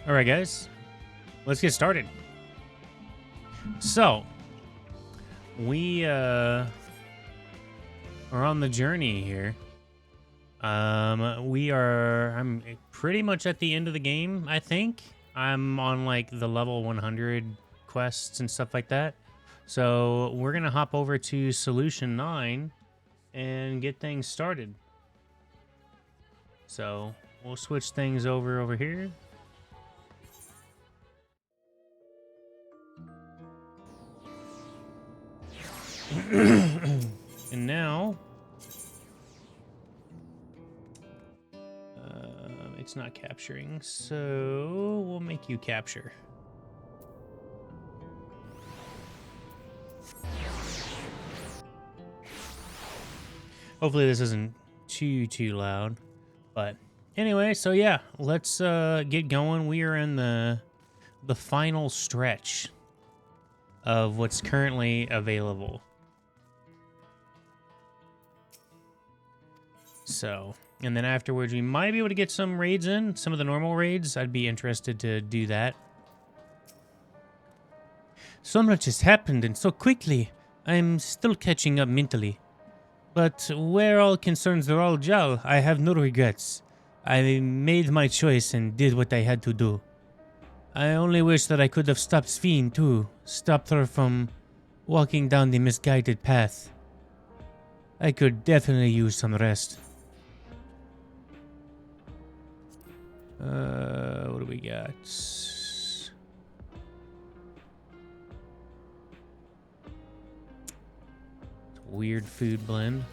All right, guys, let's get started. So, we are on the journey here. I'm pretty much at the end of the game, I think. I'm on like the level 100 quests and stuff like that. So, we're going to hop over to Solution 9 and get things started. So, we'll switch things over here. And now, it's not capturing, so we'll make you capture. Hopefully this isn't too loud, but anyway, so yeah, let's get going. We are in the final stretch of what's currently available. So, and then afterwards, we might be able to get some raids in, some of the normal raids. I'd be interested to do that. So much has happened, and so quickly. I'm still catching up mentally. But where all concerns are all Jal, I have no regrets. I made my choice and did what I had to do. I only wish that I could have stopped Sphene too, stopped her from walking down the misguided path. I could definitely use some rest. What do we got? Weird food blend.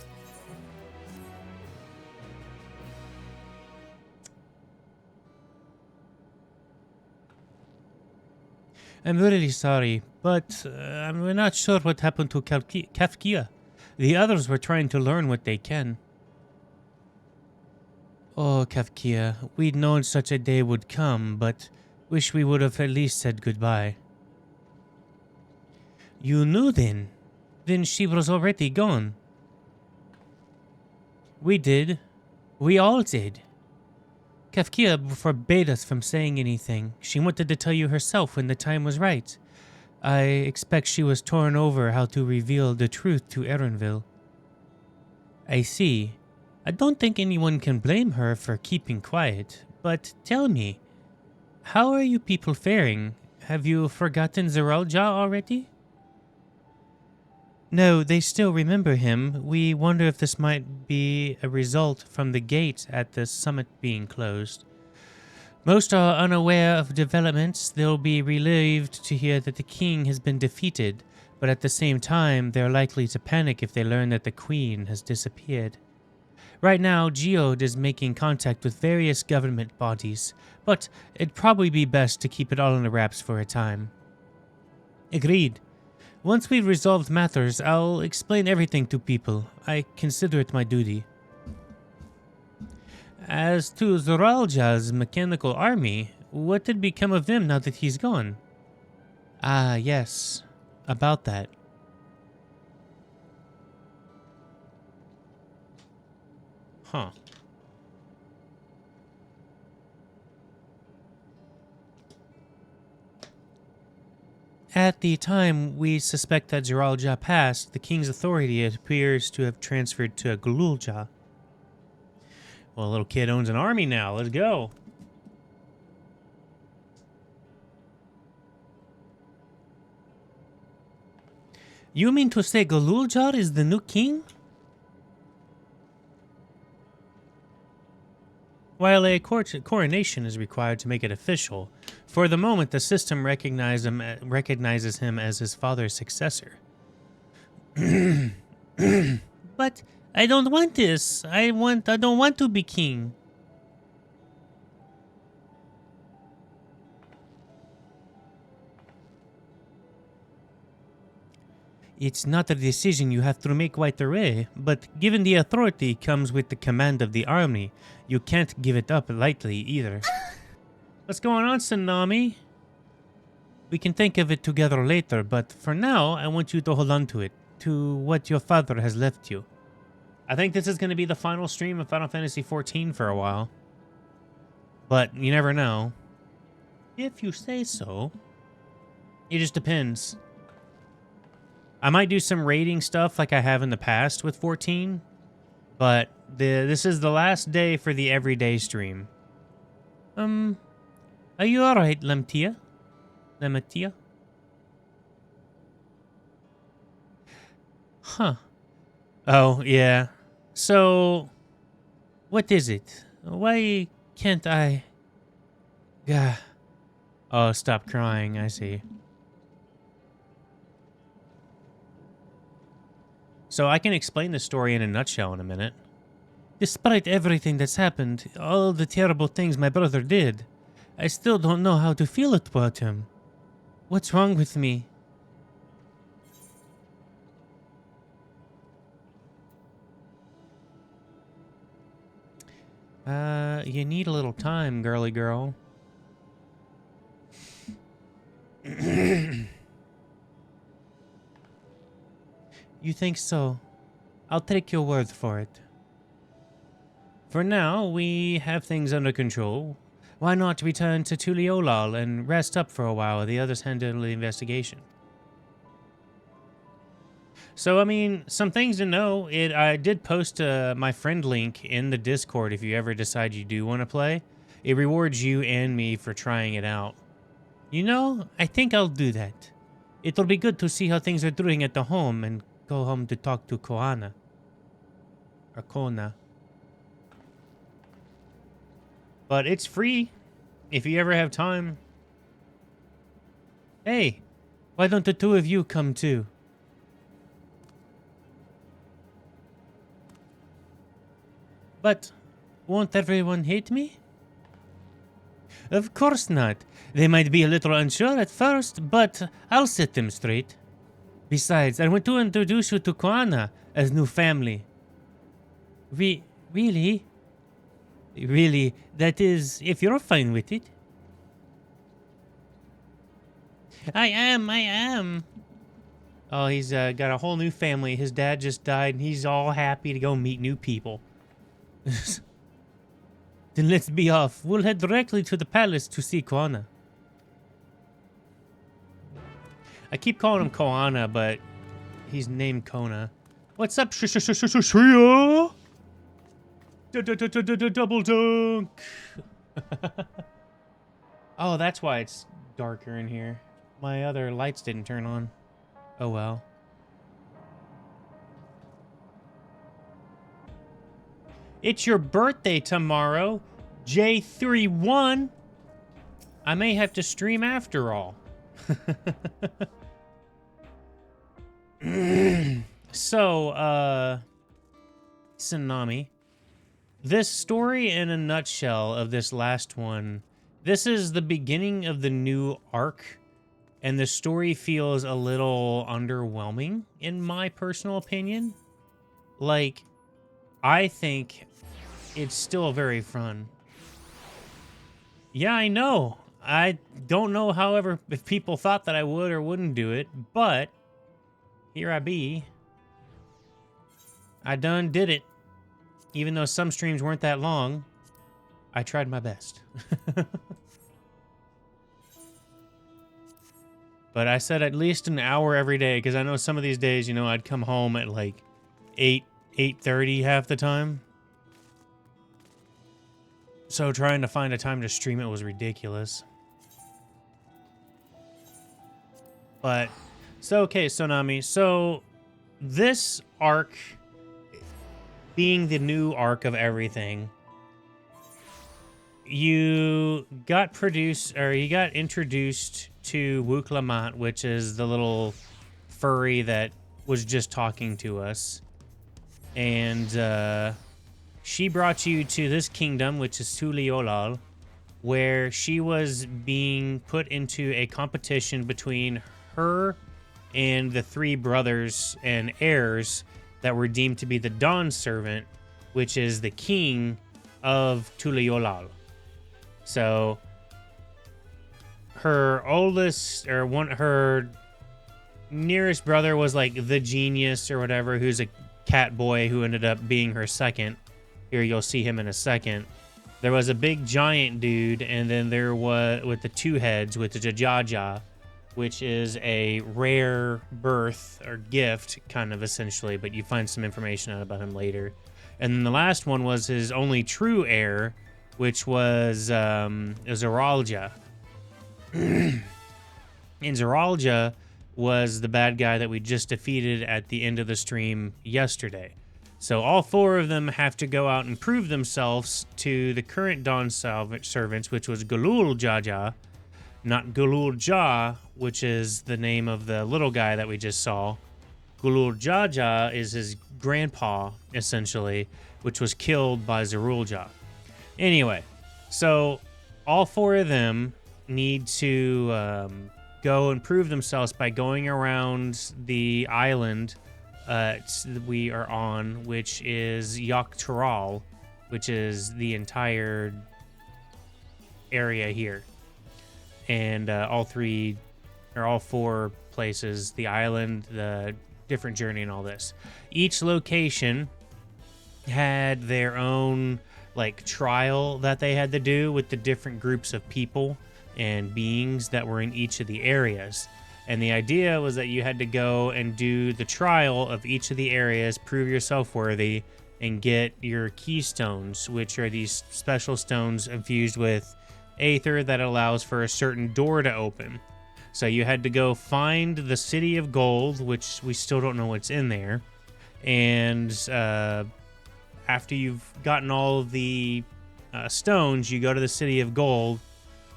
I'm really sorry, but we're not sure what happened to Kafkia. The others were trying to learn what they can. Oh, Kafkia, we'd known such a day would come, but wish we would have at least said goodbye. You knew then? Then she was already gone. We did. We all did. Kafkia forbade us from saying anything. She wanted to tell you herself when the time was right. I expect she was torn over how to reveal the truth to Erenville. I see. I don't think anyone can blame her for keeping quiet, but tell me, how are you people faring? Have you forgotten Zeralja already? No, they still remember him. We wonder if this might be a result from the gate at the summit being closed. Most are unaware of developments. They'll be relieved to hear that the king has been defeated, but at the same time, they're likely to panic if they learn that the queen has disappeared. Right now, Geode is making contact with various government bodies, but it'd probably be best to keep it all in the wraps for a time. Agreed. Once we've resolved matters, I'll explain everything to people. I consider it my duty. As to Zoralja's mechanical army, what did become of them now that he's gone? Ah, yes. About that. Huh. At the time we suspect that Zeralja passed, the king's authority appears to have transferred to Gululja. Well, a little kid owns an army now. Let's go. You mean to say Gululjar is the new king? While a coronation is required to make it official, for the moment the system recognizes him as his father's successor. But I don't want this. I don't want to be king. It's not a decision you have to make right away, but given the authority comes with the command of the army, you can't give it up lightly either. What's going on, Tsunami? We can think of it together later, but for now, I want you to hold on to it, to what your father has left you. I think this is going to be the final stream of Final Fantasy XIV for a while. But you never know. If you say so. It just depends. I might do some raiding stuff like I have in the past with 14, but this is the last day for the everyday stream. Are you alright, Lemtia? Lematia? Huh. Oh, yeah. So, what is it? Why can't I... Gah. Oh, stop crying, I see. So I can explain the story in a nutshell in a minute. Despite everything that's happened, all the terrible things my brother did, I still don't know how to feel about him. What's wrong with me? You need a little time, girly girl. You think so? I'll take your word for it. For now, we have things under control. Why not return to Tuliolal and rest up for a while while the others handle the investigation? So, I mean, some things to know. I did post my friend link in the Discord if you ever decide you do want to play. It rewards you and me for trying it out. You know, I think I'll do that. It'll be good to see how things are doing at the home and go home to talk to Koana. Or Kona. But it's free if you ever have time. Hey, why don't the two of you come too? But won't everyone hate me? Of course not. They might be a little unsure at first, but I'll set them straight. Besides, I want to introduce you to Koana as new family. Really? Really, that is, if you're fine with it. I am. Oh, he's got a whole new family. His dad just died, and he's all happy to go meet new people. Then let's be off. We'll head directly to the palace to see Koana. I keep calling him Koana, but he's named Kona. What's up, Shreya? Double dunk. Oh, that's why it's darker in here. My other lights didn't turn on. Oh well. It's your birthday tomorrow, J31. I may have to stream after all. So, Tsunami. This story in a nutshell of this last one, this is the beginning of the new arc, and the story feels a little underwhelming, in my personal opinion. Like, I think it's still very fun. Yeah, I know. I don't know, however, if people thought that I would or wouldn't do it, but here I be. I done did it. Even though some streams weren't that long, I tried my best. But I said at least an hour every day, because I know some of these days, you know, I'd come home at like 8:30 half the time. So trying to find a time to stream it was ridiculous. But, so okay, Tsunami. So, this arc, being the new arc of everything, you got introduced to Wuklamat, which is the little furry that was just talking to us. And, she brought you to this kingdom, which is Tuliolal, where she was being put into a competition between her and the three brothers and heirs that were deemed to be the Dawn Servant, which is the king of Tuliolal. So, her oldest, or her nearest brother was like the genius or whatever, who's a cat boy who ended up being her second. Here you'll see him in a second. There was a big giant dude, and then there was with the two heads with the Jajaja, which is a rare birth or gift, kind of essentially, but you find some information out about him later. And then the last one was his only true heir, which was Zeralja. And Zeralja was the bad guy that we just defeated at the end of the stream yesterday. So all four of them have to go out and prove themselves to the current Dawn servants, which was Galul Jaja, not Galul Ja, which is the name of the little guy that we just saw. Galul Jaja is his grandpa, essentially, which was killed by Zerulja. Anyway, so all four of them need to go and prove themselves by going around the island we are on, which is Yaktaral, which is the entire area here. And all four places, the island, the different journey, and all this. Each location had their own like trial that they had to do with the different groups of people and beings that were in each of the areas. And the idea was that you had to go and do the trial of each of the areas, prove yourself worthy, and get your keystones, which are these special stones infused with aether that allows for a certain door to open. So you had to go find the City of Gold, which we still don't know what's in there. And after you've gotten all of the stones, you go to the City of Gold,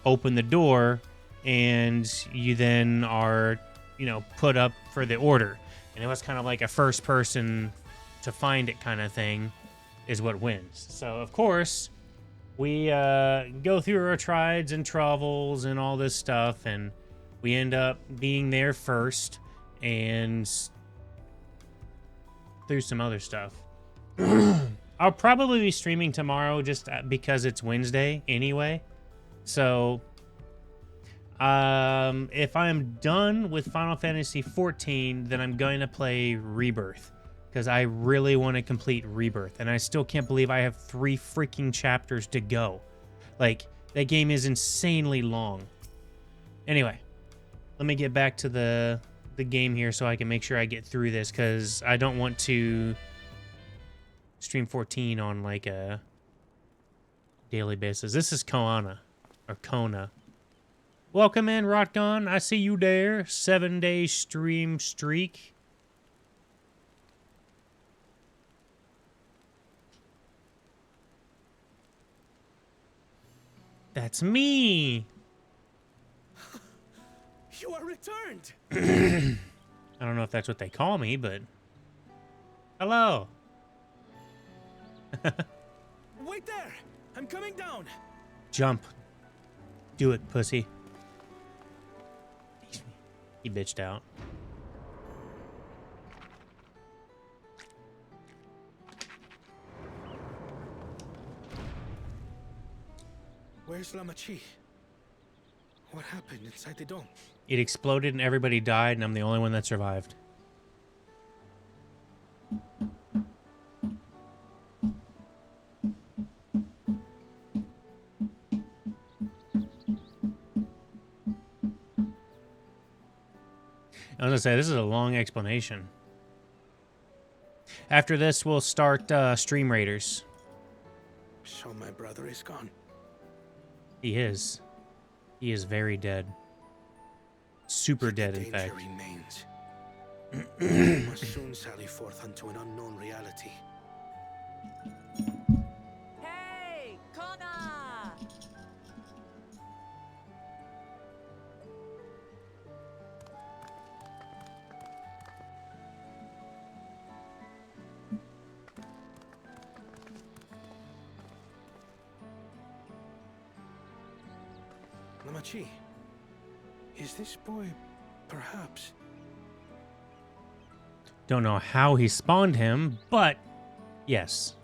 open the door, and you then are, put up for the order. And it was kind of like a first person to find it kind of thing is what wins. So, of course, we go through our trials and troubles and all this stuff, and we end up being there first and through some other stuff. I'll probably be streaming tomorrow just because it's Wednesday anyway. So if I'm done with Final Fantasy XIV, then I'm going to play Rebirth, because I really want to complete Rebirth, and I still can't believe I have 3 freaking chapters to go. Like, that game is insanely long. Anyway, let me get back to the game here so I can make sure I get through this, because I don't want to stream 14 on like a daily basis. This is Kona. Welcome in, Rotgon. I see you there. 7-day stream streak. That's me. You are returned. I don't know if that's what they call me, but hello. Wait there. I'm coming down. Jump. Do it, pussy. He bitched out. Where's Lamachi? What happened inside the dome? It exploded and everybody died, and I'm the only one that survived. I was gonna say, this is a long explanation. After this, we'll start Stream Raiders. So my brother is gone. He is. He is very dead. Super dead, in fact. Remains. We must soon sally forth unto an unknown reality. Hey, Kona! Lamachi, is this boy perhaps? Don't know how he spawned him, but yes.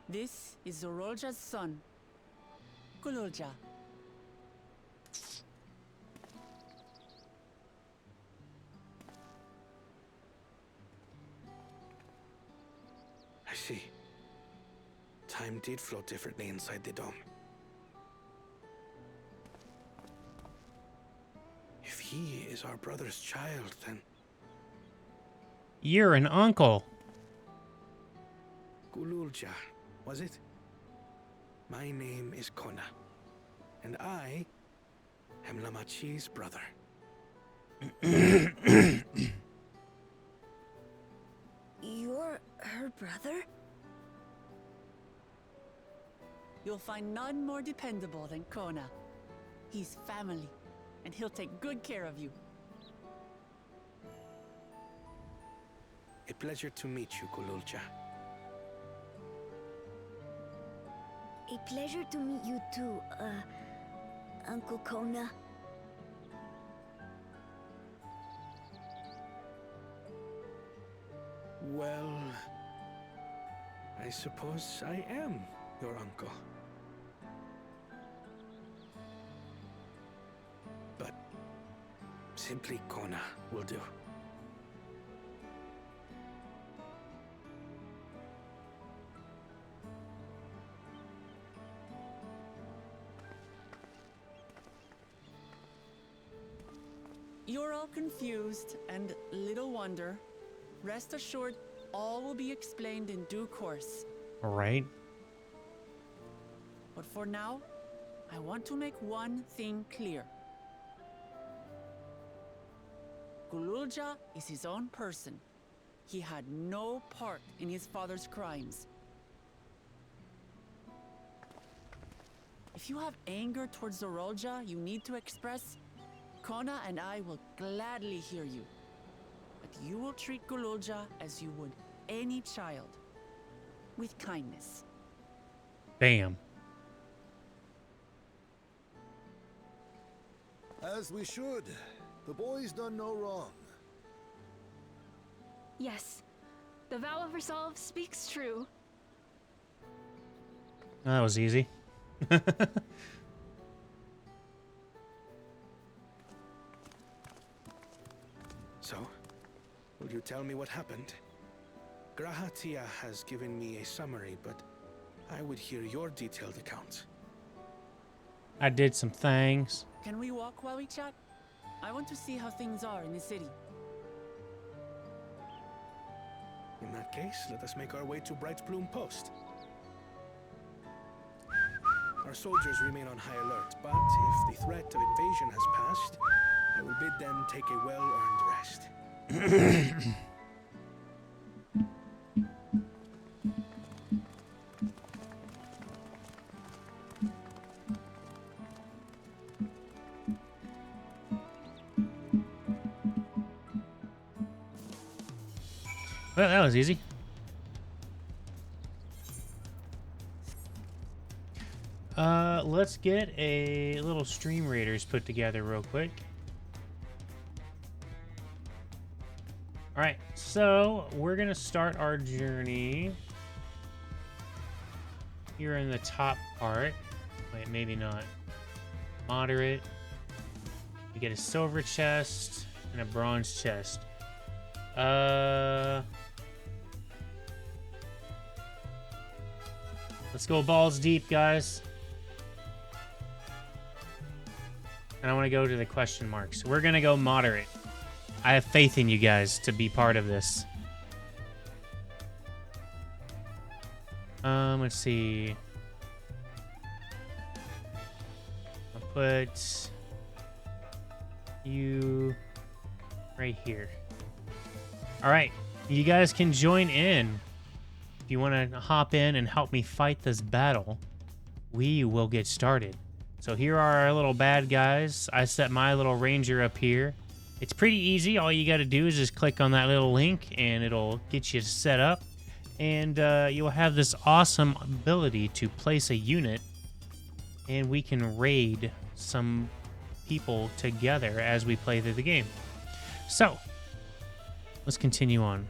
This is Zorolja's son, Kululja. I see. Time did flow differently inside the dome. If he is our brother's child, then You're an uncle. Gululja, was it? My name is Kona, and I am Lamachi's brother. You're her brother? You'll find none more dependable than Kona. He's family, and he'll take good care of you. A pleasure to meet you, Gululja. A pleasure to meet you too, Uncle Kona. Well, I suppose I am your uncle. But simply Kona will do. You're all confused, and little wonder. Rest assured, all will be explained in due course. All right. But for now, I want to make one thing clear. Gululja is his own person. He had no part in his father's crimes. If you have anger towards Zorolja you need to express, Kona and I will gladly hear you. But you will treat Gululja as you would any child, with kindness. Bam. As we should. The boy's done no wrong. Yes, the vow of resolve speaks true. That was easy. So, will you tell me what happened? Grahatia has given me a summary, but I would hear your detailed account. I did some things. Can we walk while we chat? I want to see how things are in the city. In that case, let us make our way to Bright Bloom Post. Our soldiers remain on high alert, but if the threat of invasion has passed, I will bid them take a well-earned rest. Well, that was easy. Let's get a little stream raiders put together real quick. All right, so we're gonna start our journey here in the top part. Wait, maybe not. Moderate. You get a silver chest and a bronze chest. Let's go balls deep, guys. And I want to go to the question marks. We're gonna go moderate. I have faith in you guys to be part of this. Let's see. I'll put you right here. All right, you guys can join in. If you want to hop in and help me fight this battle, we will get started. So here are our little bad guys. I set my little ranger up here. It's pretty easy. All you got to do is just click on that little link and it'll get you set up. And you'll have this awesome ability to place a unit and we can raid some people together as we play through the game. So, let's continue on.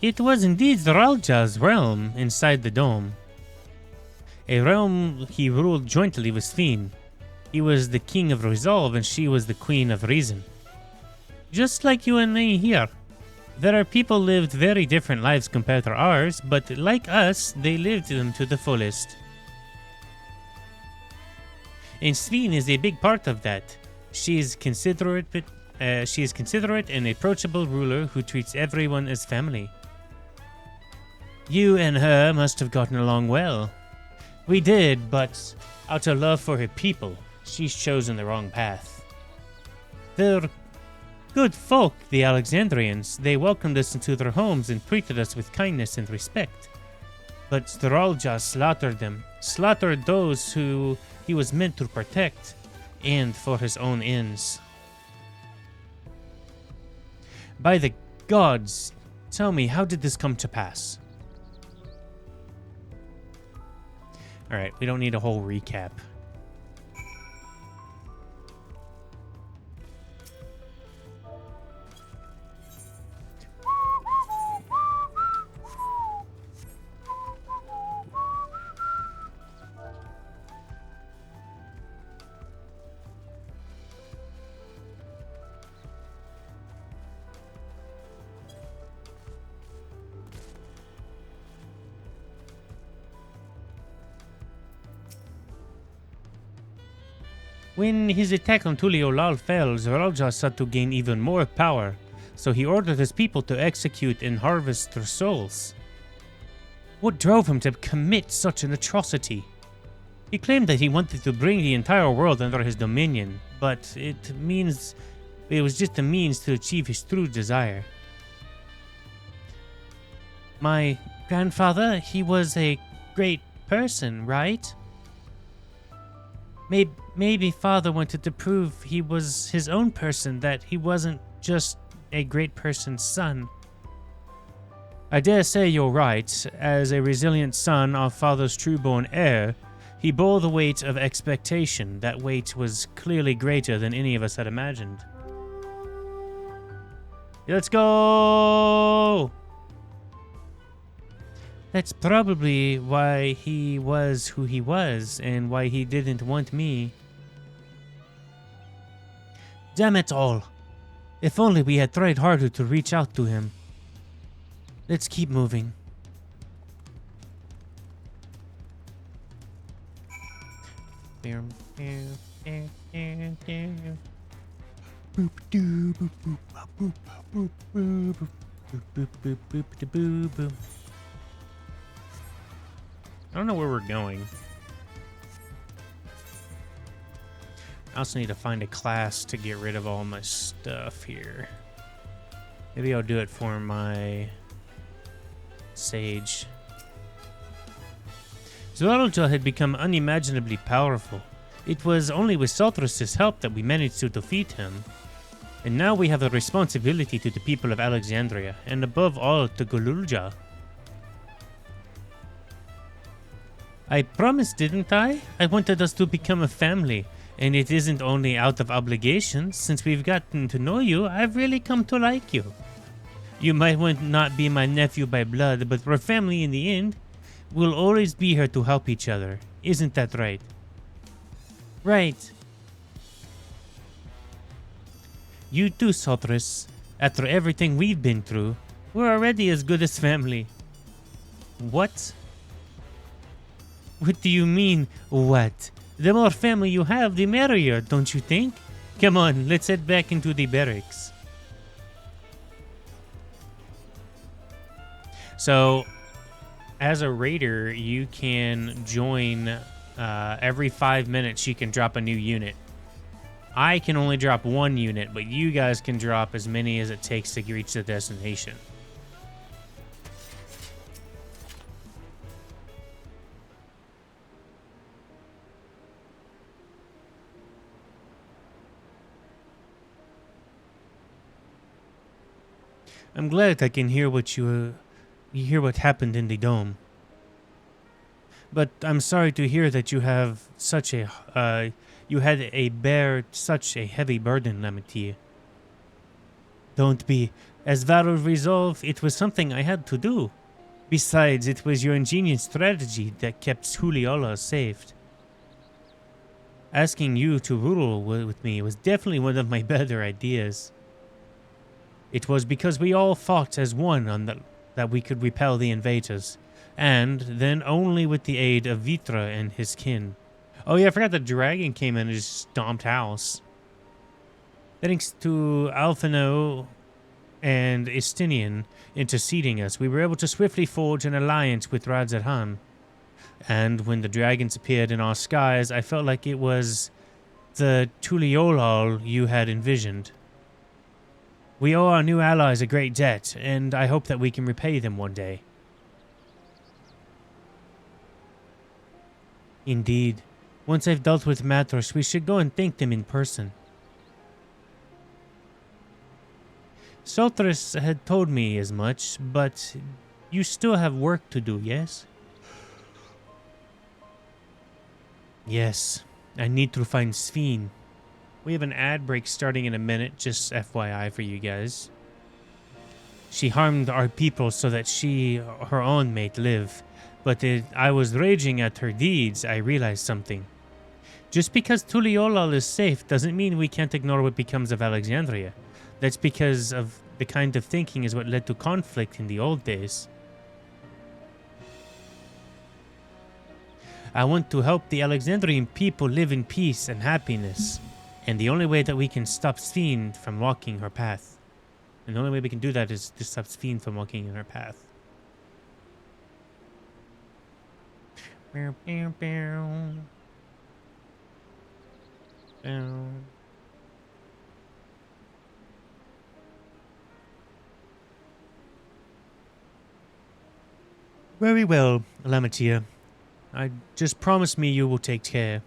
It was indeed Zralja's realm inside the dome. A realm he ruled jointly with Sphene. He was the king of resolve and she was the queen of reason. Just like you and me here. Their people lived very different lives compared to ours, but like us, they lived them to the fullest. And Sphene is a big part of that. She is considerate and approachable ruler who treats everyone as family. You and her must have gotten along well. We did, but out of love for her people, she's chosen the wrong path. They're good folk, the Alexandrians. They welcomed us into their homes and treated us with kindness and respect. But Zralja slaughtered them, slaughtered those who he was meant to protect, and for his own ends. By the gods, tell me, how did this come to pass? Alright, we don't need a whole recap. When his attack on Tuliolal fell, Zralja sought to gain even more power, so he ordered his people to execute and harvest their souls. What drove him to commit such an atrocity? He claimed that he wanted to bring the entire world under his dominion, but it was just a means to achieve his true desire. My grandfather, he was a great person, right? Maybe father wanted to prove he was his own person, that he wasn't just a great person's son. I dare say you're right. As a resilient son of father's true-born heir, he bore the weight of expectation. That weight was clearly greater than any of us had imagined. Let's go! That's probably why he was who he was, and why he didn't want me. Damn it all. If only we had tried harder to reach out to him. Let's keep moving. I don't know where we're going. I also need to find a class to get rid of all my stuff here. Maybe I'll do it for my sage. Zralja had become unimaginably powerful. It was only with Sothris' help that we managed to defeat him. And now we have a responsibility to the people of Alexandria, and above all to Gululja. I promised, didn't I? I wanted us to become a family. And it isn't only out of obligation. Since we've gotten to know you, I've really come to like you. You might not be my nephew by blood, but we're family in the end. We'll always be here to help each other. Isn't that right? Right. You too, Sothris. After everything we've been through, we're already as good as family. What? What do you mean, what? The more family you have, the merrier, don't you think? Come on, let's head back into the barracks. So, as a raider, you can join every 5 minutes. You can drop a new unit. I can only drop one unit, but you guys can drop as many as it takes to reach the destination. I'm glad I can hear what you hear what happened in the dome. But I'm sorry to hear that you have such a you had a bear such a heavy burden, Lametier. Don't be As Varro's resolve, it was something I had to do. Besides, it was your ingenious strategy that kept Tuliola safe. Asking you to rule with me was definitely one of my better ideas. It was because we all fought as one that we could repel the invaders, and then only with the aid of Vitra and his kin. Oh yeah, I forgot the dragon came in and just stomped house. Thanks to Alphino and Istinian interceding us, we were able to swiftly forge an alliance with Radzadhan. And when the dragons appeared in our skies, I felt like it was the Tuliolal you had envisioned. We owe our new allies a great debt, and I hope that we can repay them one day. Indeed. Once I've dealt with Matros, we should go and thank them in person. Soltris had told me as much, but you still have work to do, yes? Yes, I need to find Sphene. We have an ad break starting in a minute, just FYI for you guys. She harmed our people so that her own might live. But I was raging at her deeds, I realized something. Just because Tuliolal is safe doesn't mean we can't ignore what becomes of Alexandria. That's because of the kind of thinking is what led to conflict in the old days. I want to help the Alexandrian people live in peace and happiness. And the only way that we can stop Sphene from walking her path. And the only way we can do that is to stop Sphene from walking in her path. Very well, Lamatia. I just promise me you will take care.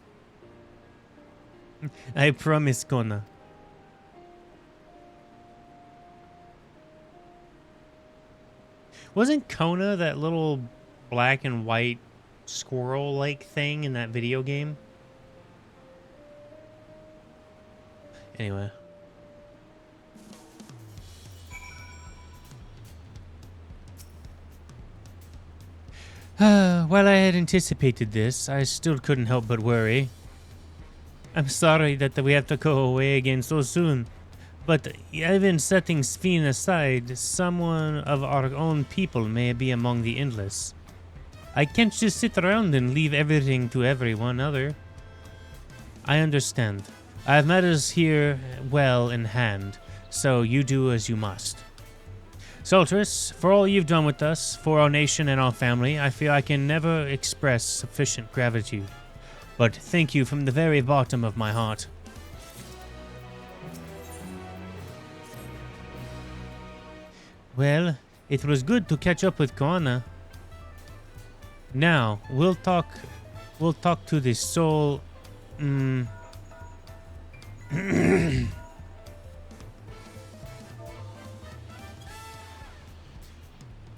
I promise, Kona. Wasn't Kona that little black and white squirrel-like thing in that video game? Anyway. While I had anticipated this, I still couldn't help but worry. I'm sorry that we have to go away again so soon, but even setting Sphene aside, someone of our own people may be among the endless. I can't just sit around and leave everything to everyone other. I understand. I have matters here well in hand, so you do as you must. Soltris, for all you've done with us, for our nation and our family, I feel I can never express sufficient gratitude. But thank you from the very bottom of my heart. Well, it was good to catch up with Koana. Now, we'll talk to the soul...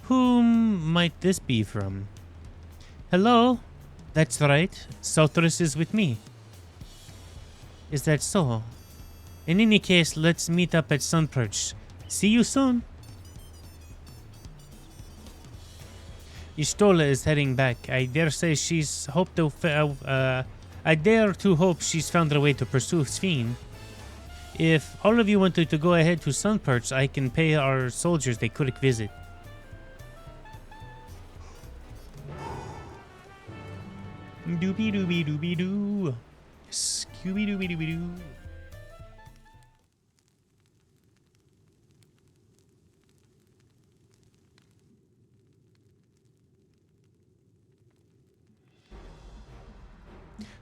Whom might this be from? Hello? That's right. Soltris is with me. Is that so? In any case, let's meet up at Sunperch. See you soon. Istola is heading back. I dare say she's I dare to hope she's found a way to pursue Sphene. If all of you wanted to go ahead to Sunperch, I can pay our soldiers a quick visit. Doobie doobie doobie doo. Scooby dooby dooby doo.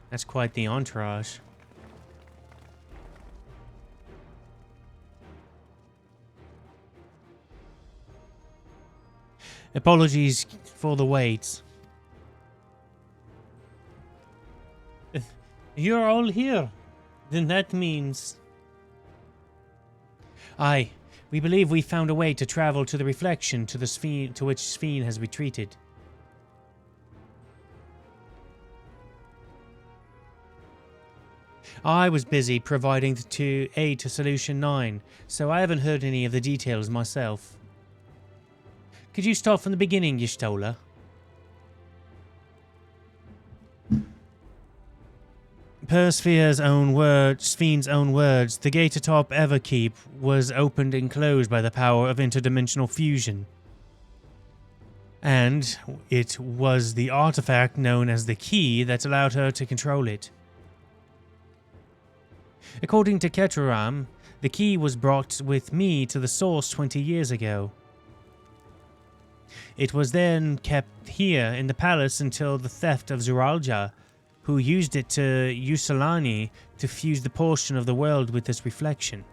That's quite the entourage. Apologies for the wait. You're all here. Then that means... Aye, we believe we found a way to travel to the reflection to which Sphene has retreated. I was busy providing aid to Solution 9, so I haven't heard any of the details myself. Could you start from the beginning, Y'shtola? Per Sphene's own words, the gate atop Everkeep was opened and closed by the power of interdimensional fusion. And it was the artifact known as the key that allowed her to control it. According to Ketcharam, the key was brought with me to the source 20 years ago. It was then kept here in the palace until the theft of Zuralja, who used it to Usulani to fuse the portion of the world with its reflection.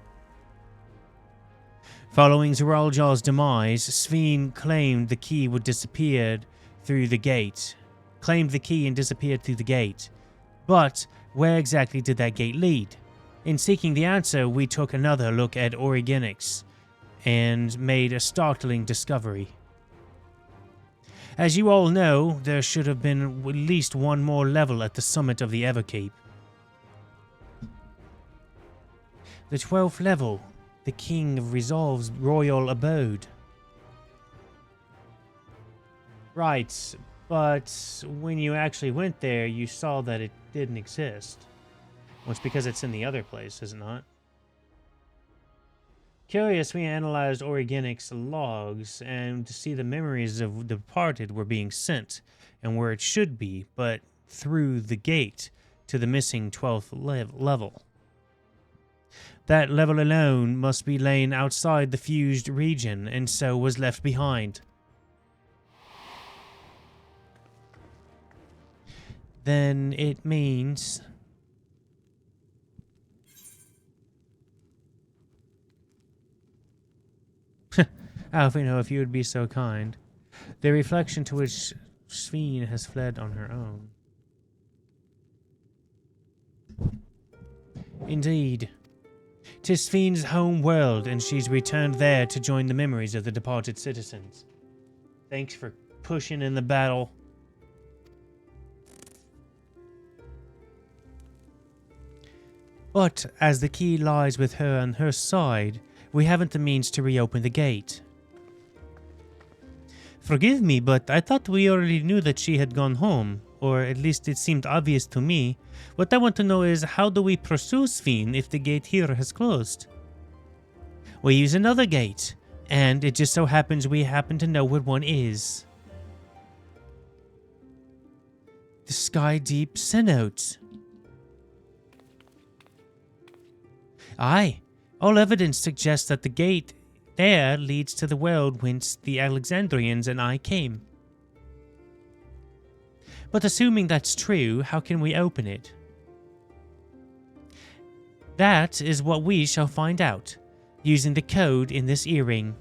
Following Zuralja's demise, Sphene claimed the key and disappeared through the gate. But where exactly did that gate lead? In seeking the answer, we took another look at Origenics and made a startling discovery. As you all know, there should have been at least one more level at the summit of the Everkeep. The 12th level, the King of Resolve's royal abode. Right, but when you actually went there, you saw that it didn't exist. Well, it's because it's in the other place, is it not? Curious, we analyzed Origenics logs and to see the memories of the departed were being sent and where it should be, but through the gate to the missing 12th level. That level alone must be laying outside the fused region and so was left behind. Then it means... Alfino, if you would be so kind. The reflection to which Sphene has fled on her own. Indeed. 'Tis Sphene's home world, and she's returned there to join the memories of the departed citizens. Thanks for pushing in the battle. But as the key lies with her on her side, we haven't the means to reopen the gate. Forgive me, but I thought we already knew that she had gone home, or at least it seemed obvious to me. What I want to know is, how do we pursue Sphene if the gate here has closed? We use another gate, and it just so happens we happen to know what one is. The Sky Deep Cenote. Aye, all evidence suggests that the gate there leads to the world whence the Alexandrians and I came. But assuming that's true, how can we open it? That is what we shall find out, using the code in this earring.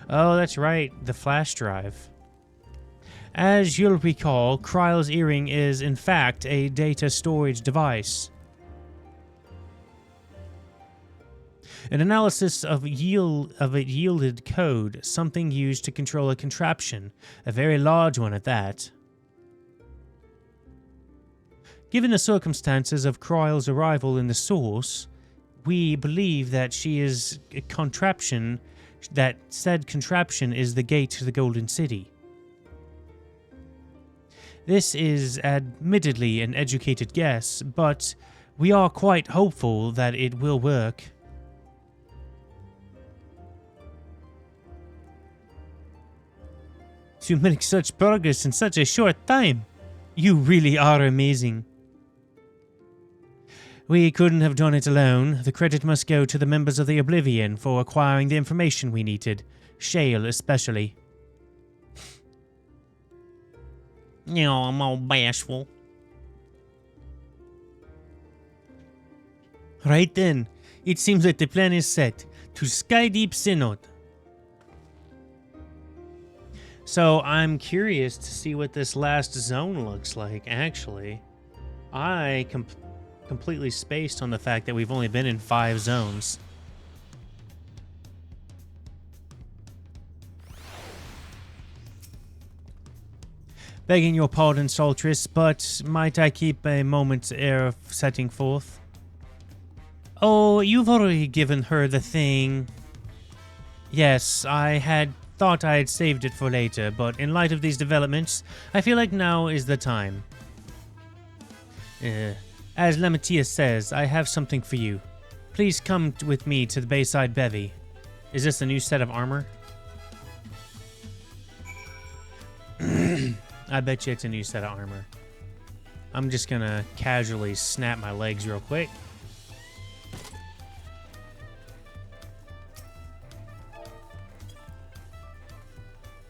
Oh, that's right, the flash drive. As you'll recall, Kryle's earring is in fact a data storage device. An analysis of it yielded code, something used to control a contraption, a very large one at that. Given the circumstances of Kryle's arrival in the source, we believe that she is a contraption, that said contraption is the gate to the Golden City. This is admittedly an educated guess, but we are quite hopeful that it will work. To make such progress in such a short time. You really are amazing. We couldn't have done it alone. The credit must go to the members of the Oblivion for acquiring the information we needed. Shale especially. You know, I'm all bashful. Right then, it seems that the plan is set. To Sky Deep Cenote. So I'm curious to see what this last zone looks like, actually. I completely spaced on the fact that we've only been in 5 zones. Begging your pardon, Saltress, but might I keep a moment's air of setting forth? Oh, you've already given her the thing. Yes, I had thought I had saved it for later, but in light of these developments, I feel like now is the time. As Lematia says, I have something for you. Please come with me to the Bayside Bevy. Is this a new set of armor? I bet you it's a new set of armor. I'm just gonna casually snap my legs real quick.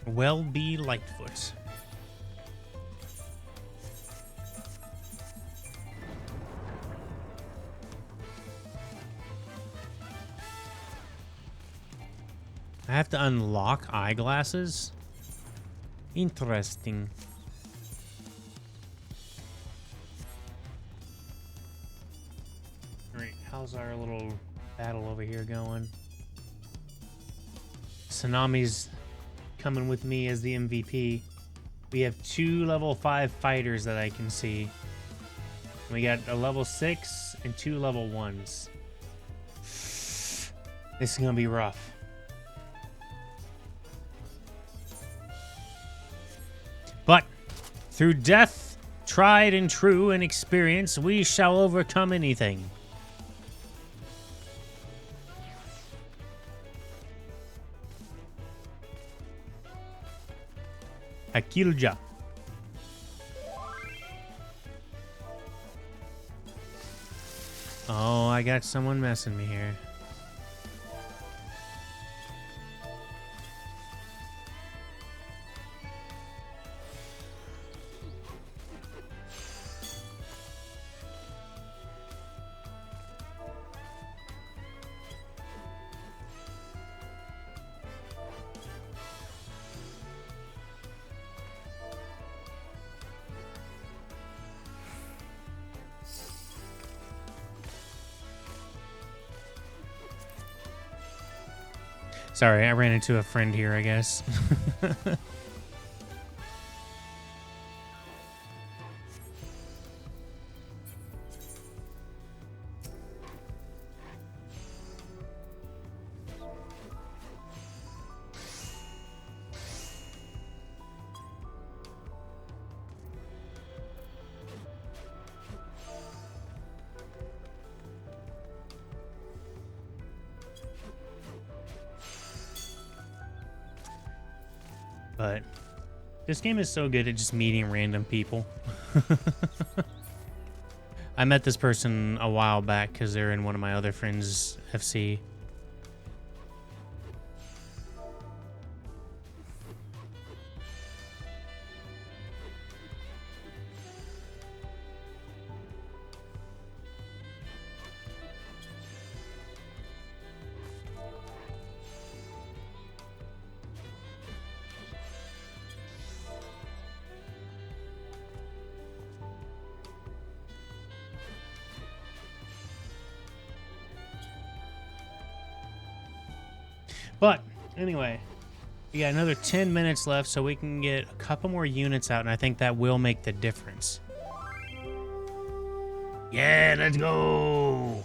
Welby Lightfoot. I have to unlock eyeglasses? Interesting. Alright, how's our little battle over here going? Tsunami's coming with me as the MVP. We have 2 level 5 fighters that I can see. We got a level 6 and 2 level 1s. This is gonna be rough. But through death, tried and true, and experience, we shall overcome anything. Akilja. Oh, I got someone messing me here. Sorry, I ran into a friend here, I guess. But this game is so good at just meeting random people. I met this person a while back because they're in one of my other friends' FC. But anyway, we got another 10 minutes left, so we can get a couple more units out, and I think that will make the difference. Yeah, let's go!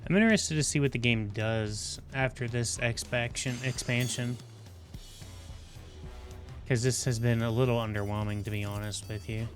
I'm interested to see what the game does after this expansion. Because this has been a little underwhelming, to be honest with you.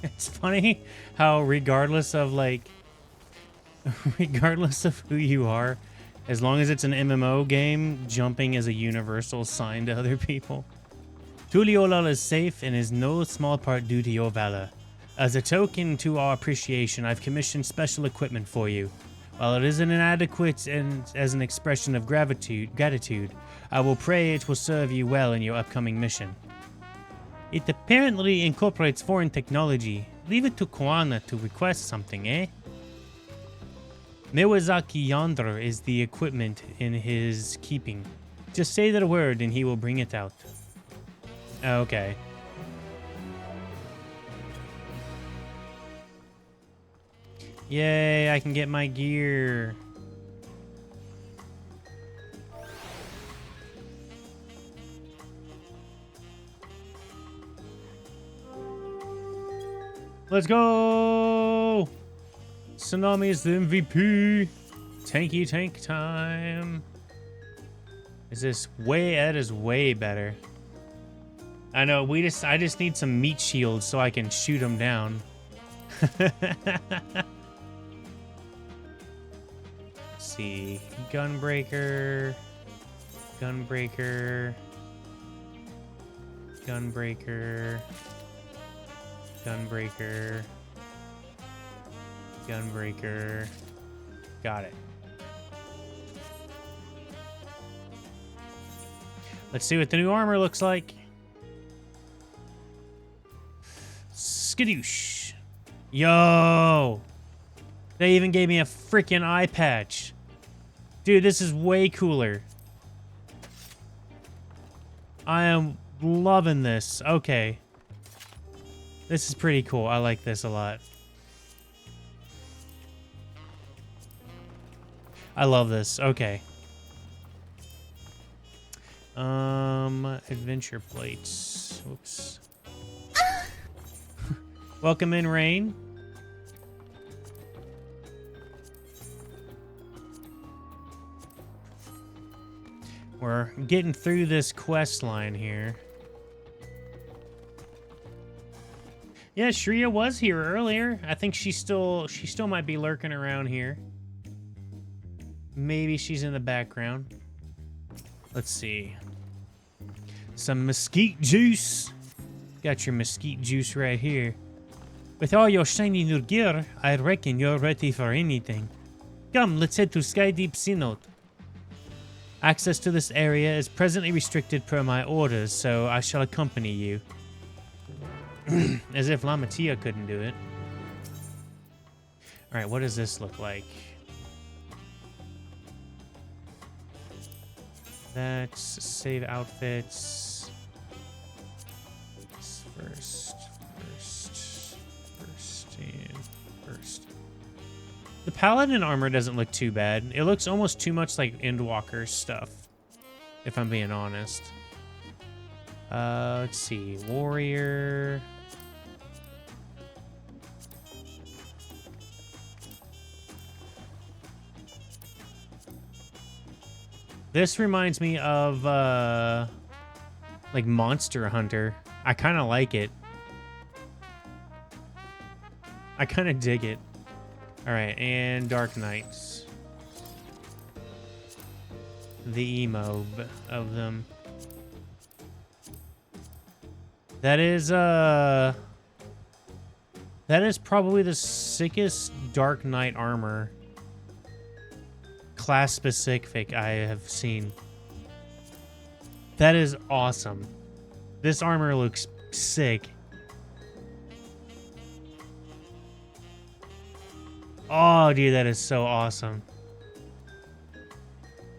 It's funny how regardless of regardless of who you are, as long as it's an MMO game, jumping is a universal sign to other people. Tuliolal is safe and is no small part due to your valor. As a token to our appreciation, I've commissioned special equipment for you. While it isn't inadequate and as an expression of gratitude, I will pray it will serve you well in your upcoming mission. It apparently incorporates foreign technology. Leave it to Koana to request something, eh? Mewazaki yonder is the equipment in his keeping. Just say that word and he will bring it out. Okay. Yay, I can get my gear. Let's go! Tsunami is the MVP. Tanky tank time. Is this way? That is way better. I know. I just need some meat shields so I can shoot them down. Let's see. Gunbreaker. Gunbreaker. Gunbreaker. Gunbreaker. Gunbreaker. Got it. Let's see what the new armor looks like. Skadoosh. Yo! They even gave me a freaking eye patch. Dude, this is way cooler. I am loving this. Okay. This is pretty cool. I like this a lot. I love this. Okay. Adventure plates. Oops. Welcome in, Rain. We're getting through this quest line here. Yeah, Shreya was here earlier. I think she still might be lurking around here. Maybe she's in the background. Let's see. Some mesquite juice. Got your mesquite juice right here. With all your shiny new gear, I reckon you're ready for anything. Come, let's head to Skydeep Synod. Access to this area is presently restricted per my orders, so I shall accompany you. As if Lamatia couldn't do it. Alright, what does this look like? That's save outfits. First, and first. The paladin armor doesn't look too bad. It looks almost too much like Endwalker stuff, if I'm being honest. Let's see. Warrior. This reminds me of, like Monster Hunter. I kind of like it. I kind of dig it. All right, and Dark Knights. The emo of them. That is probably the sickest Dark Knight armor. Class specific I have seen. That is awesome. This armor looks sick. Oh, dude, that is so awesome.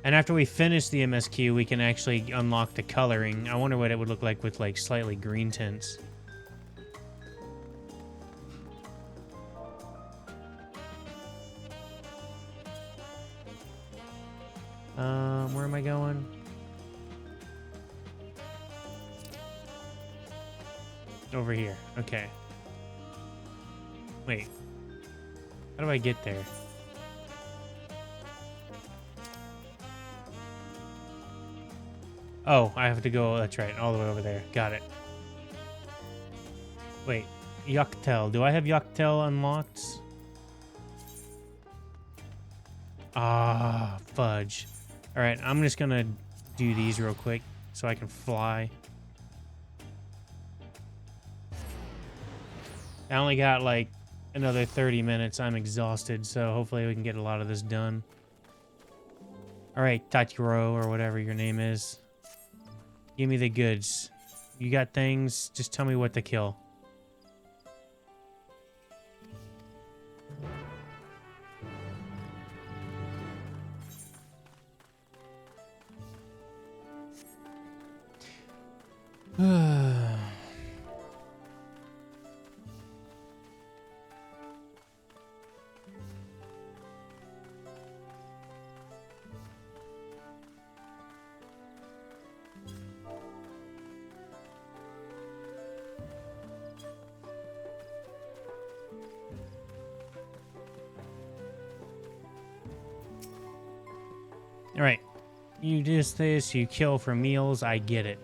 And after we finish the MSQ, we can actually unlock the coloring. I wonder what it would look like with like slightly green tints. Where am I going? Over here. Okay. Wait. How do I get there? Oh, I have to go, that's right, all the way over there. Got it. Wait, Yuktel. Do I have Yuktel unlocked? Ah, fudge. All right, I'm just gonna do these real quick so I can fly. I only got like another 30 minutes. I'm exhausted, so hopefully we can get a lot of this done. All right, Tachiro, or whatever your name is. Give me the goods. You got things, just tell me what to kill. All right, you do this, you kill for meals, I get it.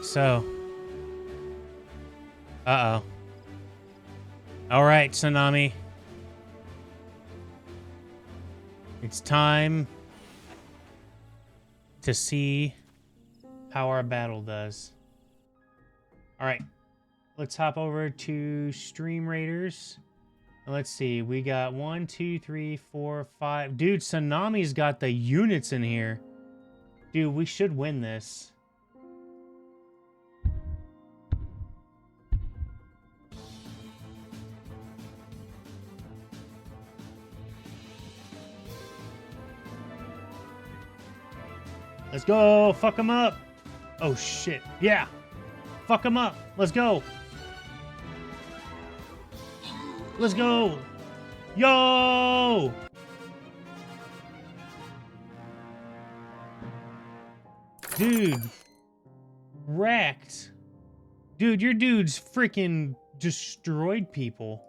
So, uh-oh. All right, Tsunami. It's time to see how our battle does. All right, let's hop over to Stream Raiders. Let's see, we got 1, 2, 3, 4, 5. Dude, Tsunami's got the units in here. Dude, we should win this. Let's go. Fuck him up. Oh, shit. Yeah. Fuck him up. Let's go. Let's go. Yo. Dude. Wrecked. Dude, your dude's freaking destroyed people.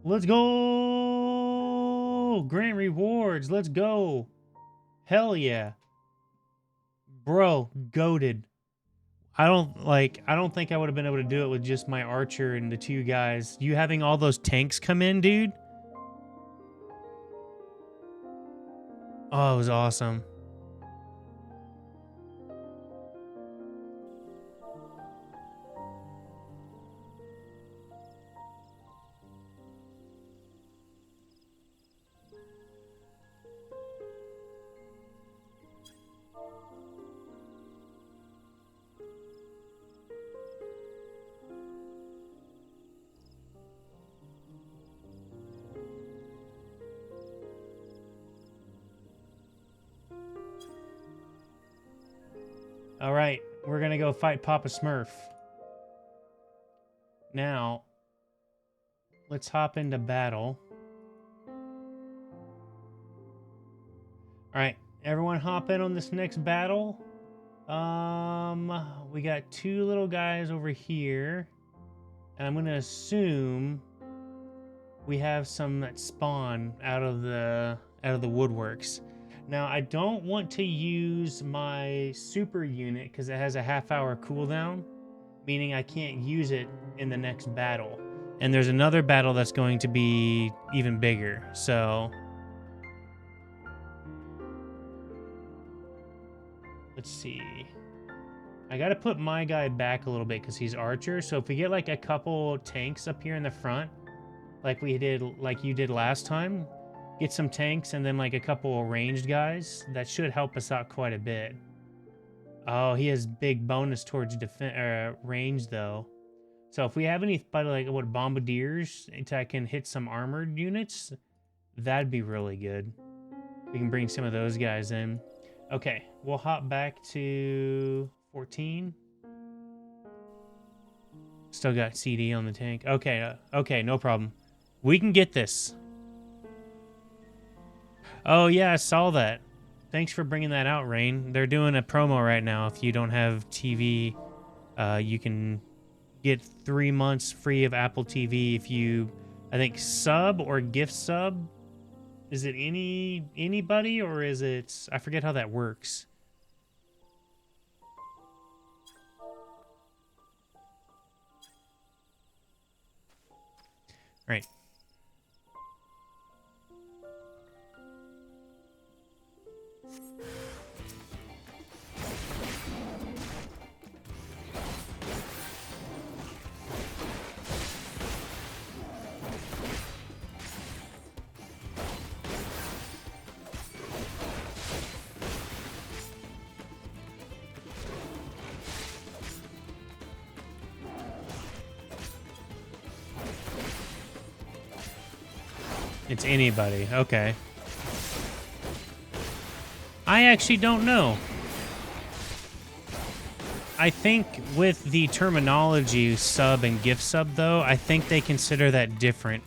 Let's go! Grant rewards, let's go. Hell yeah. Bro, goated. I don't think I would have been able to do it with just my archer and the two guys. You having all those tanks come in, dude? Oh, it was awesome. All right, we're gonna go fight Papa Smurf. Now, let's hop into battle. All right, everyone hop in on this next battle. We got two little guys over here. And I'm gonna assume we have some that spawn out of the woodworks. Now, I don't want to use my super unit because it has a half-hour cooldown, meaning I can't use it in the next battle. And there's another battle that's going to be even bigger, so... Let's see. I gotta put my guy back a little bit because he's archer, so if we get like a couple tanks up here in the front, like you did last time, get some tanks and then like a couple ranged guys, that should help us out quite a bit. Oh, he has big bonus towards range though. So if we have any like bombardiers that can hit some armored units, that'd be really good. We can bring some of those guys in. Okay, we'll hop back to 14. Still got CD on the tank. Okay, okay, no problem. We can get this. Oh yeah, I saw that. Thanks for bringing that out, Rain. They're doing a promo right now. If you don't have TV, you can get 3 months free of Apple TV if you, I think, sub or gift sub. Is it anybody or is it... I forget how that works. Right. It's anybody. Okay. I actually don't know. I think with the terminology sub and gift sub, though, I think they consider that different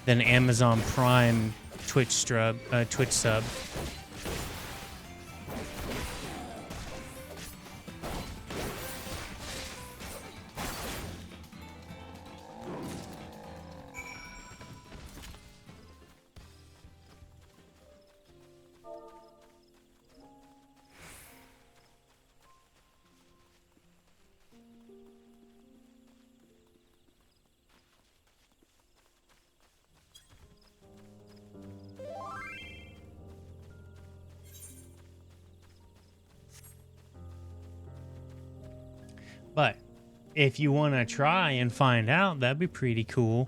than Amazon Prime Twitch sub. But if you want to try and find out, that'd be pretty cool.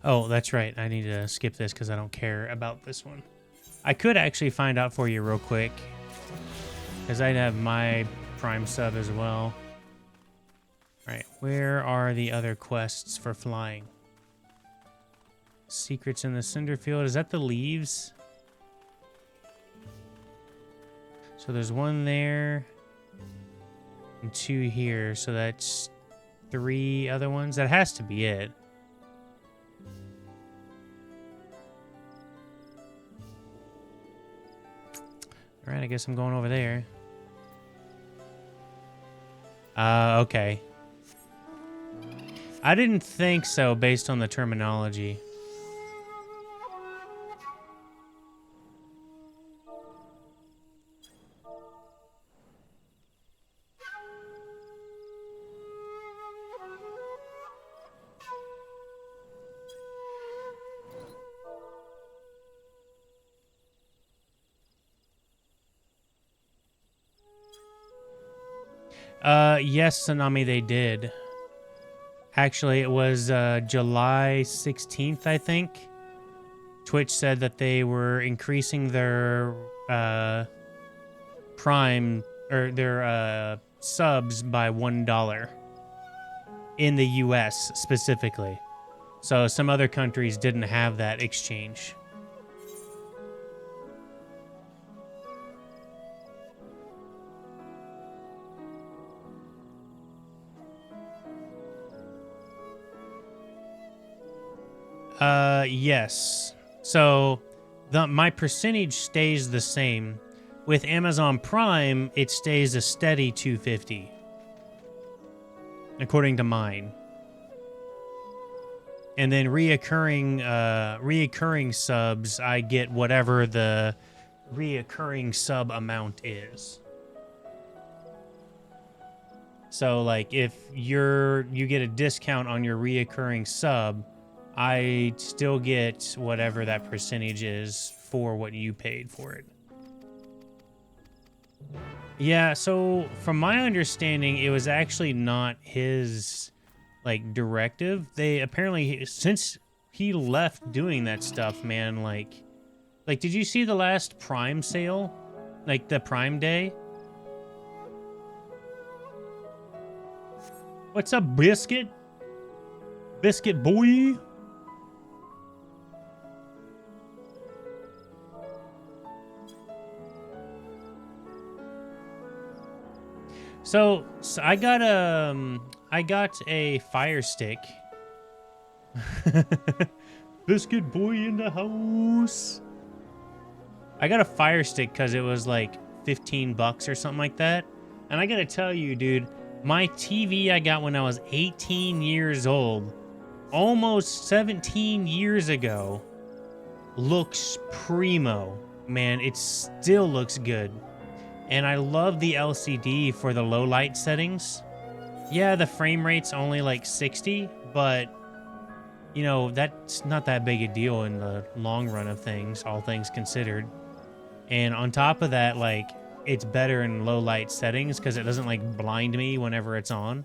Oh, that's right. I need to skip this because I don't care about this one. I could actually find out for you real quick, because I'd have my Prime sub as well. Alright, where are the other quests for flying? Secrets in the Cinder Field. Is that the leaves? So there's one there and 2 here. So that's 3 other ones. That has to be it. All right, I guess I'm going over there. Okay. I didn't think so based on the terminology. Yes, Tsunami, they did. Actually, it was July 16th, I think. Twitch said that they were increasing their Prime or their subs by $1 in the US specifically. So some other countries didn't have that exchange. Yes. So my percentage stays the same. With Amazon Prime, it stays a steady 250. According to mine. And then reoccurring subs, I get whatever the reoccurring sub amount is. So like if you get a discount on your reoccurring sub, I still get whatever that percentage is for what you paid for it. Yeah, so from my understanding, it was actually not his like directive. They apparently, since he left doing that stuff, man, like did you see the last Prime sale? Like the Prime Day? What's up, Biscuit? Biscuit boy? So I got a Fire Stick. Biscuit boy in the house. I got a Fire Stick because it was like $15 or something like that. And I gotta tell you, dude, my TV I got when I was 18 years old, almost 17 years ago, looks primo. Man, it still looks good. And I love the LCD for the low light settings. Yeah, the frame rate's only like 60, but you know, that's not that big a deal in the long run of things, all things considered. And on top of that, like, it's better in low light settings because it doesn't like blind me whenever it's on.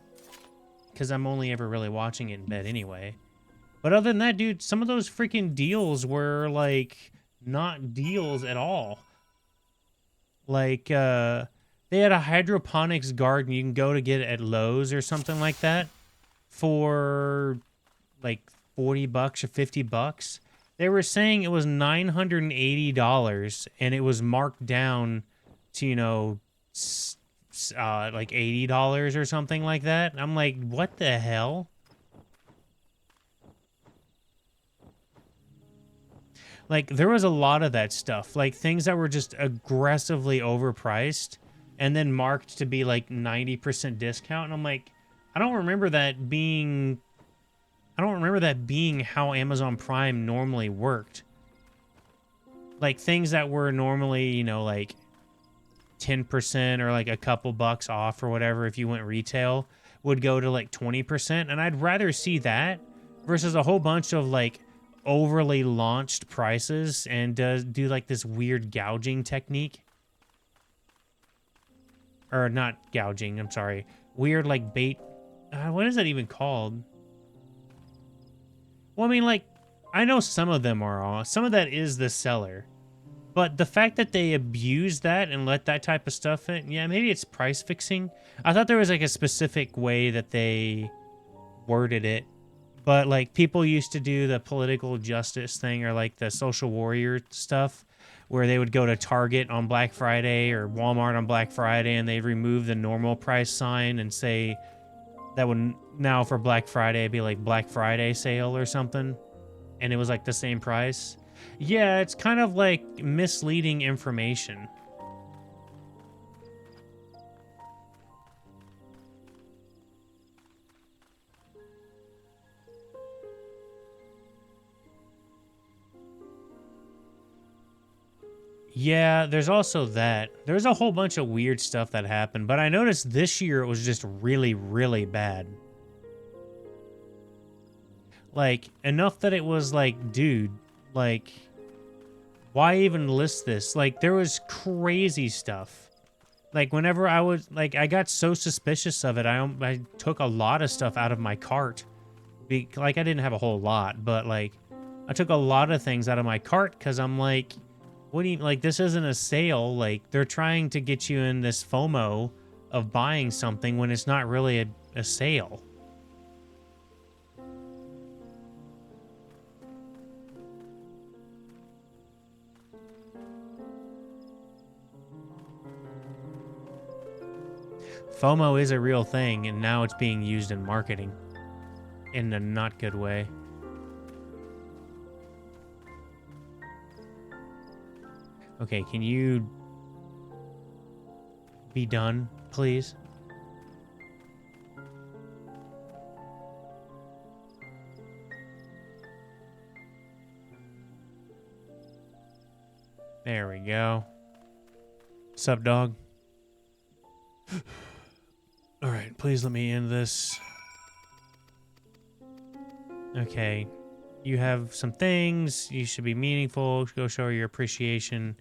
Because I'm only ever really watching it in bed anyway. But other than that, dude, some of those freaking deals were like not deals at all. Like, they had a hydroponics garden you can go to get at Lowe's or something like that for like $40 or $50. They were saying it was $980 and it was marked down to, you know, like $80 or something like that. I'm like, what the hell? Like, there was a lot of that stuff. Like, things that were just aggressively overpriced and then marked to be, like, 90% discount. And I'm like, I don't remember that being how Amazon Prime normally worked. Like, things that were normally, you know, like 10% or, like, a couple bucks off or whatever if you went retail would go to, like, 20%. And I'd rather see that versus a whole bunch of, like, overly launched prices and do like this weird gouging technique. Or not gouging, I'm sorry. Weird like bait. What is that even called? Well, I mean, like, I know some of them are all. Some of that is the seller. But the fact that they abuse that and let that type of stuff in, yeah, maybe it's price fixing. I thought there was like a specific way that they worded it. But, like, people used to do the political justice thing or, like, the social warrior stuff where they would go to Target on Black Friday or Walmart on Black Friday and they'd remove the normal price sign and say, that would now for Black Friday be like Black Friday sale or something, and it was like the same price. Yeah, it's kind of like misleading information. Yeah, there's also that. There's a whole bunch of weird stuff that happened, but I noticed this year it was just really, really bad. Like, enough that it was like, dude, like, why even list this? Like, there was crazy stuff. Like, whenever I was, like, I got so suspicious of it, I took a lot of stuff out of my cart. Like, I didn't have a whole lot, but, like, I took a lot of things out of my cart because I'm like, what do you, like, this isn't a sale. Like, they're trying to get you in this FOMO of buying something when it's not really a sale. FOMO is a real thing, and now it's being used in marketing in a not good way. Okay, can you be done, please? There we go. Sup, dog? All right, please let me end this. Okay, you have some things. You should be meaningful. Go show your appreciation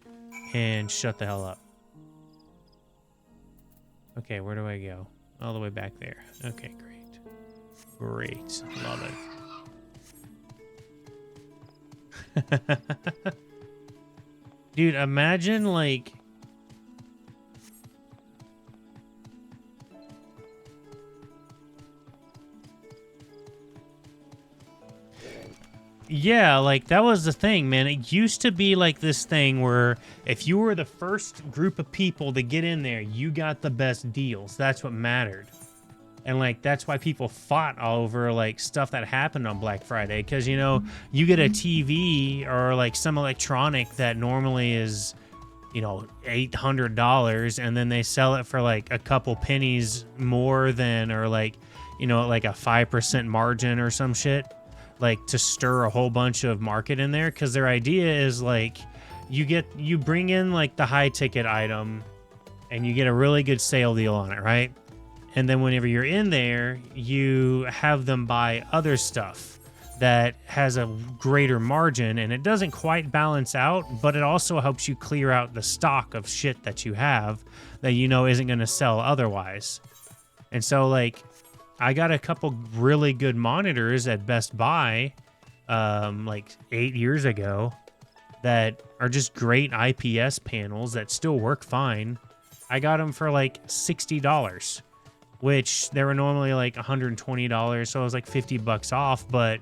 and shut the hell up. Okay, where do I go? All the way back there. Okay, great. Great. Love it. Dude, imagine like... Yeah, like, that was the thing, man. It used to be like this thing where if you were the first group of people to get in there, you got the best deals. That's what mattered. And, like, that's why people fought over, like, stuff that happened on Black Friday. Because, you know, you get a TV or, like, some electronic that normally is, you know, $800, and then they sell it for, like, a couple pennies more than, or, like, you know, like a 5% margin or some shit. Like, to stir a whole bunch of market in there, because their idea is like you bring in like the high ticket item and you get a really good sale deal on it, right? And then whenever you're in there, you have them buy other stuff that has a greater margin, and it doesn't quite balance out, but it also helps you clear out the stock of shit that you have that you know isn't going to sell otherwise. And so, like, I got a couple really good monitors at Best Buy, like 8 years ago, that are just great IPS panels that still work fine. I got them for like $60, which they were normally like $120, so it was like $50 off. But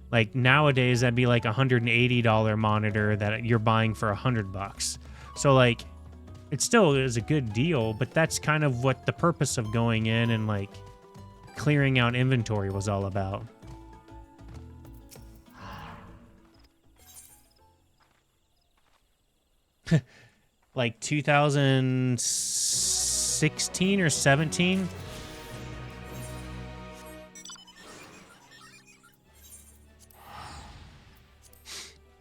like nowadays, that'd be like $180 monitor that you're buying for $100. So like, it still is a good deal, but that's kind of what the purpose of going in and like clearing out inventory was all about. Like 2016 or 17.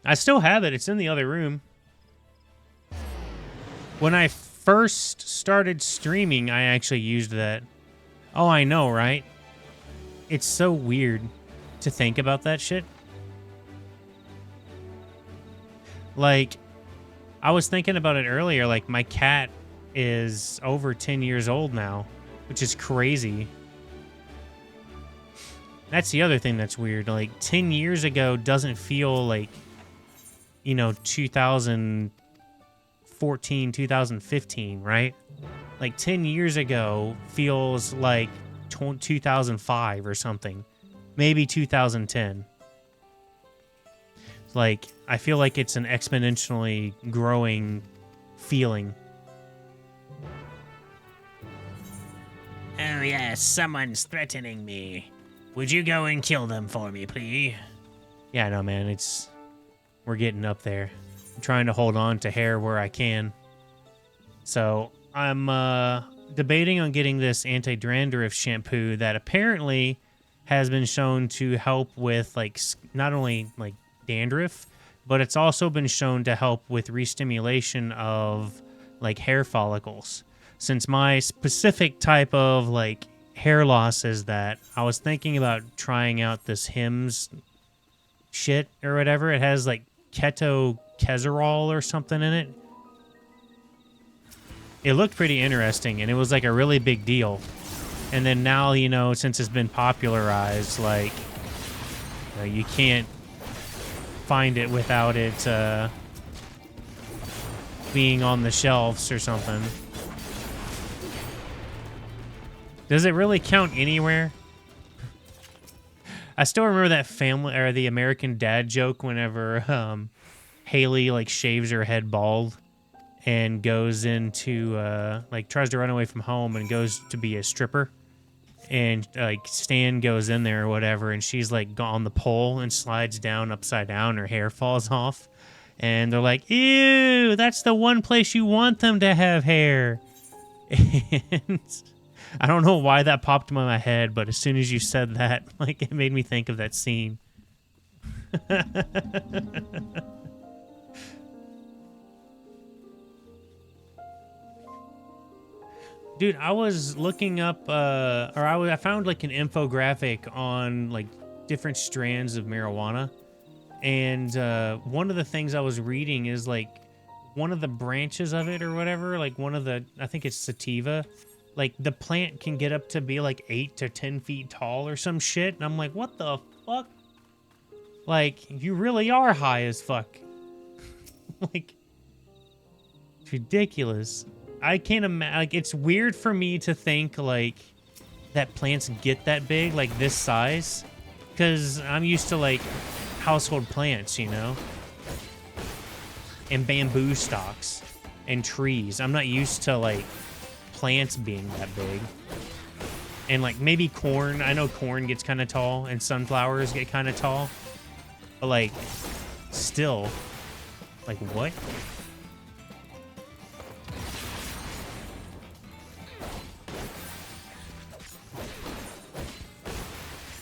I still have it. It's in the other room. When I first started streaming, I actually used that. Oh, I know, right? It's so weird to think about that shit. Like, I was thinking about it earlier, like, my cat is over 10 years old now, which is crazy. That's the other thing that's weird. Like, 10 years ago doesn't feel like, you know, 2014, 2015, right? Like 10 years ago feels like 2005 or something. Maybe 2010. Like, I feel like it's an exponentially growing feeling. yes, someone's threatening me. Would you go and kill them for me, please? Yeah, no, man, we're getting up there. I'm trying to hold on to hair where I can. So I'm debating on getting this anti-dandruff shampoo that apparently has been shown to help with like not only like dandruff, but it's also been shown to help with restimulation of like hair follicles. Since my specific type of like hair loss is that, I was thinking about trying out this Hims shit or whatever. It has like ketoconazole or something in it. It looked pretty interesting, and it was like a really big deal. And then now, you know, since it's been popularized, like, you can't find it without it being on the shelves or something. Does it really count anywhere? I still remember that family or the American Dad joke whenever Haley like shaves her head bald and goes into like tries to run away from home and goes to be a stripper, and like Stan goes in there or whatever, and she's like on the pole and slides down upside down, her hair falls off, and they're like, ew, that's the one place you want them to have hair. And I don't know why that popped in my head, but as soon as you said that, like, it made me think of that scene. Dude, I was looking up, I found like an infographic on like different strands of marijuana, and one of the things I was reading is like one of the branches of it or whatever, like one of the, I think it's sativa, like the plant can get up to be like 8 to 10 feet tall or some shit, and I'm like, what the fuck? Like, you really are high as fuck. Like, it's ridiculous. I can't imagine, like, it's weird for me to think, like, that plants get that big, like, this size, because I'm used to, like, household plants, you know? And bamboo stalks and trees. I'm not used to, like, plants being that big. And, like, maybe corn. I know corn gets kind of tall, and sunflowers get kind of tall. But, like, still, like, what?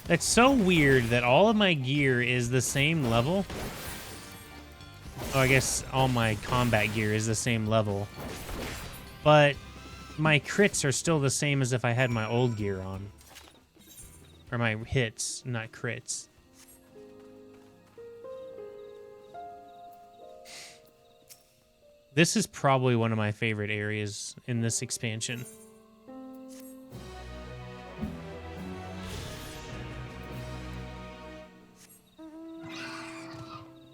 That's so weird that all of my gear is the same level. Oh, I guess all my combat gear is the same level. But my crits are still the same as if I had my old gear on. Or my hits, not crits. This is probably one of my favorite areas in this expansion.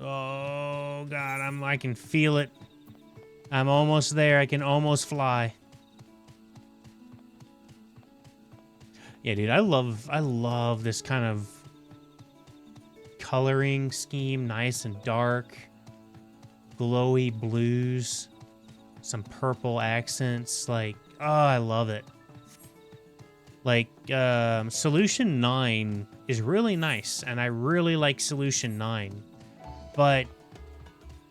Oh god, I can feel it. I'm almost there. I can almost fly. Yeah, dude, I love this kind of coloring scheme, nice and dark, glowy blues, some purple accents, like, oh, I love it. Like, Solution 9 is really nice, and I really like Solution 9, but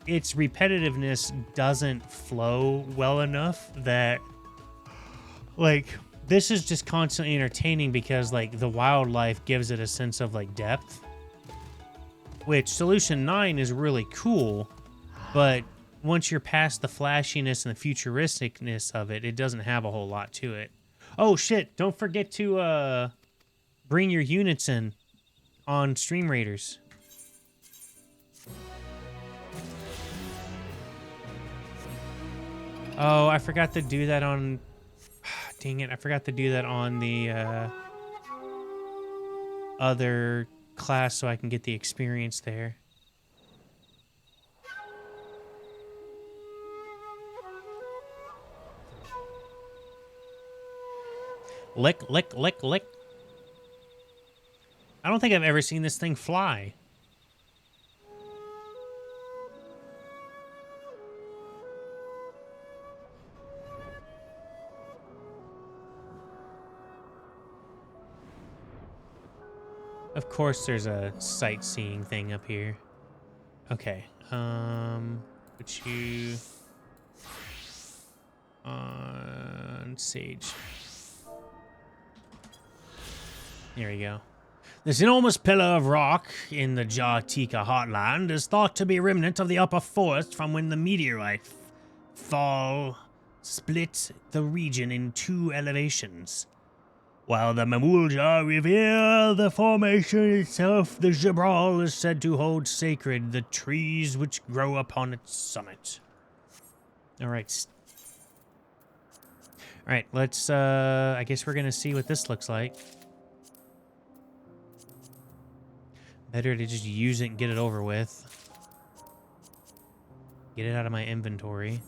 its repetitiveness doesn't flow well enough that, like, this is just constantly entertaining because, like, the wildlife gives it a sense of, like, depth, which Solution 9 is really cool, but once you're past the flashiness and the futuristicness of it, it doesn't have a whole lot to it. Oh, shit, don't forget to, bring your units in on Stream Raiders. Oh, I forgot to do that on... Dang it, I forgot to do that on the other class so I can get the experience there. Lick, lick, lick, lick. I don't think I've ever seen this thing fly. Of course there's a sightseeing thing up here. Okay. Put you on Sage. There we go. This enormous pillar of rock in the Jartika heartland is thought to be a remnant of the upper forest from when the meteorite fall split the region in 2 elevations. While the Mamulja reveal the formation itself, the Jabral is said to hold sacred the trees which grow upon its summit. Alright. Alright, let's, I guess we're gonna see what this looks like. Better to just use it and get it over with. Get it out of my inventory.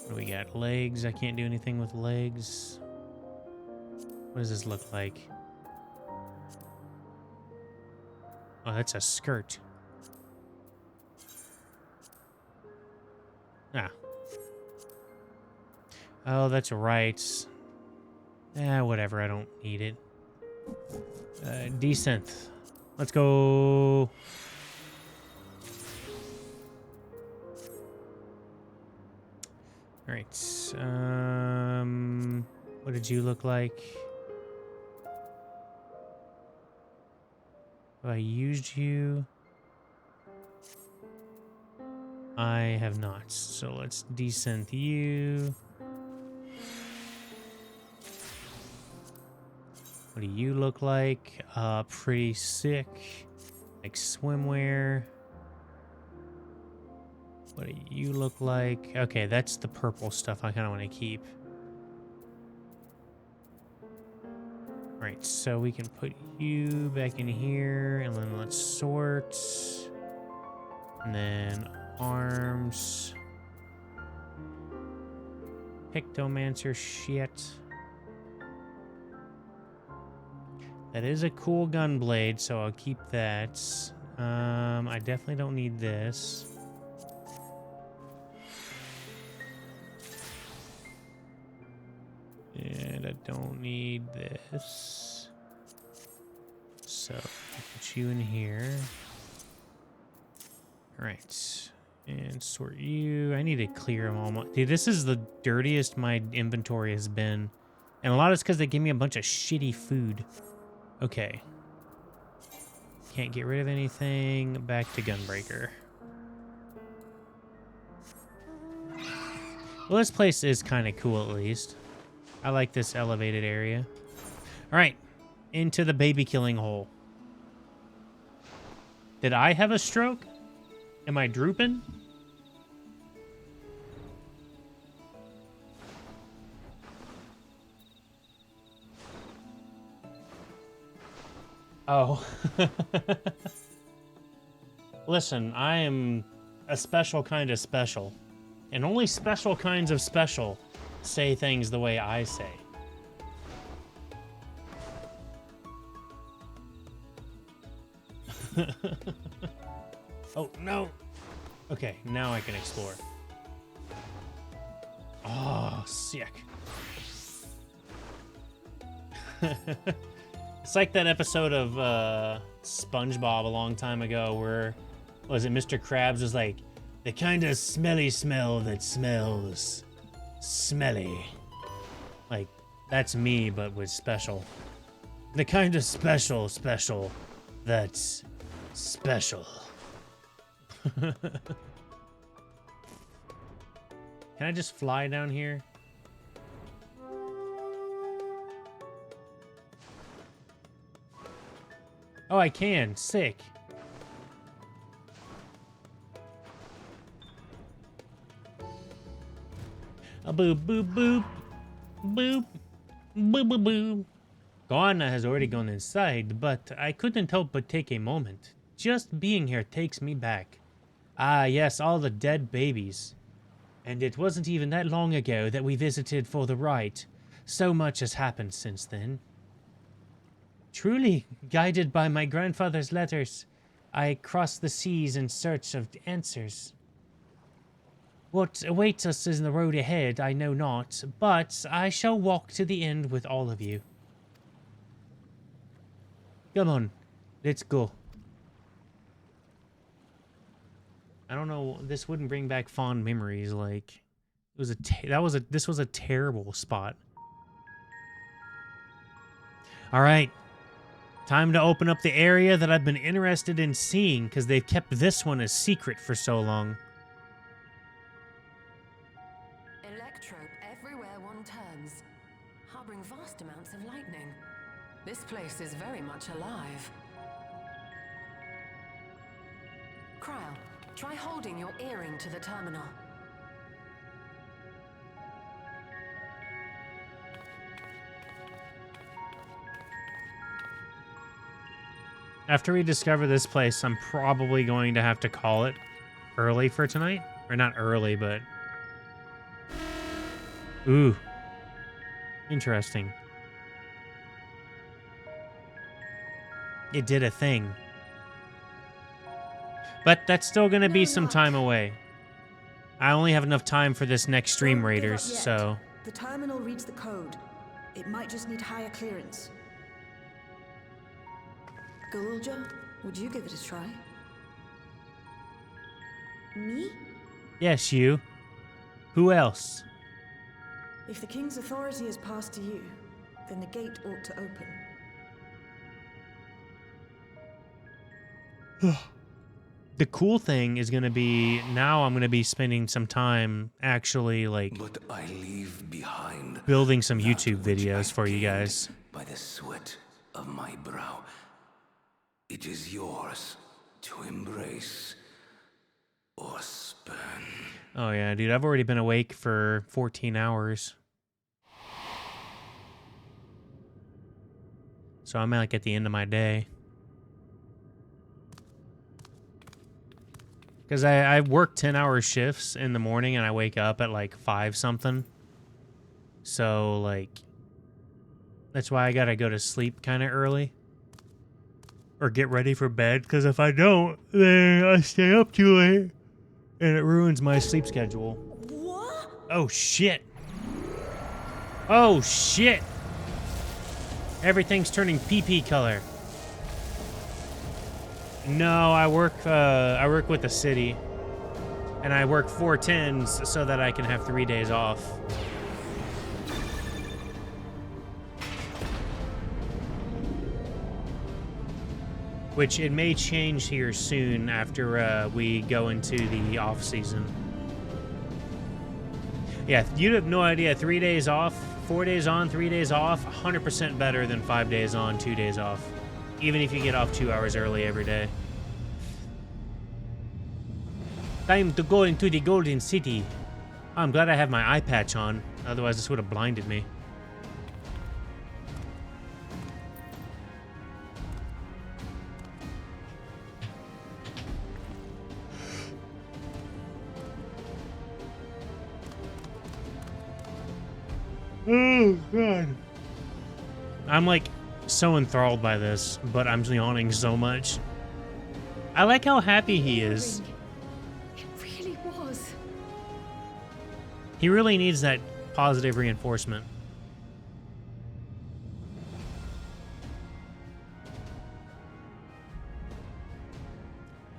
What do we got? Legs. I can't do anything with legs. What does this look like? Oh, that's a skirt. Ah. Oh, that's right. Whatever. I don't need it. Decent. Let's go. All right. What did you look like? Have I used you? I have not. So let's desynth you. What do you look like? Pretty sick. Like swimwear. What do you look like? Okay, that's the purple stuff I kind of want to keep. Right, so we can put you back in here, and then let's sort. And then arms. Pictomancer shit. That is a cool gun blade, so I'll keep that. I definitely don't need this. And I don't need this. So I'll put you in here. Alright. And sort you. I need to clear them all. Dude, this is the dirtiest my inventory has been. And a lot of it's because they give me a bunch of shitty food. Okay. Can't get rid of anything. Back to Gunbreaker. Well, this place is kind of cool at least. I like this elevated area. All right, into the baby killing hole. Did I have a stroke? Am I drooping? Oh. Listen, I am a special kind of special. And only special kinds of special say things the way I say. Oh, no. Okay, now I can explore. Oh, sick. It's like that episode of SpongeBob a long time ago where, was it Mr. Krabs was like, the kind of smelly smell that smells smelly. Like, that's me, but with special. The kind of special that's special. Can I just fly down here? Oh, I can. Sick. A boop, boop, boop. Boop. Boop, boop, boop. Goanna has already gone inside, but I couldn't help but take a moment. Just being here takes me back. Ah, yes, all the dead babies. And it wasn't even that long ago that we visited for the rite. So much has happened since then. Truly, guided by my grandfather's letters, I crossed the seas in search of answers. What awaits us in the road ahead, I know not, but I shall walk to the end with all of you. Come on, let's go. I don't know, this wouldn't bring back fond memories, like, it was this was a terrible spot. Alright, time to open up the area that I've been interested in seeing, because they've kept this one a secret for so long. Electrope everywhere one turns, harboring vast amounts of lightning. This place is very much alive. Krile, try holding your earring to the terminal. After we discover this place, I'm probably going to have to call it early for tonight. Or not early, but... Ooh. Interesting. It did a thing. But that's still going to be some time away. I only have enough time for this next stream, Raiders, so... The terminal reads the code. It might just need higher clearance. Galulja, would you give it a try? Me? Yes, you. Who else? If the king's authority is passed to you, then the gate ought to open. The cool thing is going to be, now I'm going to be spending some time actually, like, but I leave behind building some that YouTube which videos I for you gained guys. by the sweat of my brow. It is yours to embrace or spurn. Oh yeah, dude, I've already been awake for 14 hours. So I'm like at the end of my day. Because I work 10-hour shifts in the morning and I wake up at like 5 something. So like, that's why I gotta go to sleep kind of early. Or get ready for bed, because if I don't, then I stay up too late. And it ruins my sleep schedule. What? Oh shit. Oh shit. Everything's turning pee-pee color. No, I work with the city. And I work 4/10s so that I can have 3 days off. Which it may change here soon after we go into the off season. Yeah, you have no idea. 3 days off, 4 days on, 3 days off, 100% better than 5 days on, 2 days off. Even if you get off 2 hours early every day. Time to go into the Golden City. I'm glad I have my eye patch on. Otherwise, this would have blinded me. Oh, God. I'm, like, so enthralled by this, but I'm yawning so much. I like how happy he is. It really was. He really needs that positive reinforcement.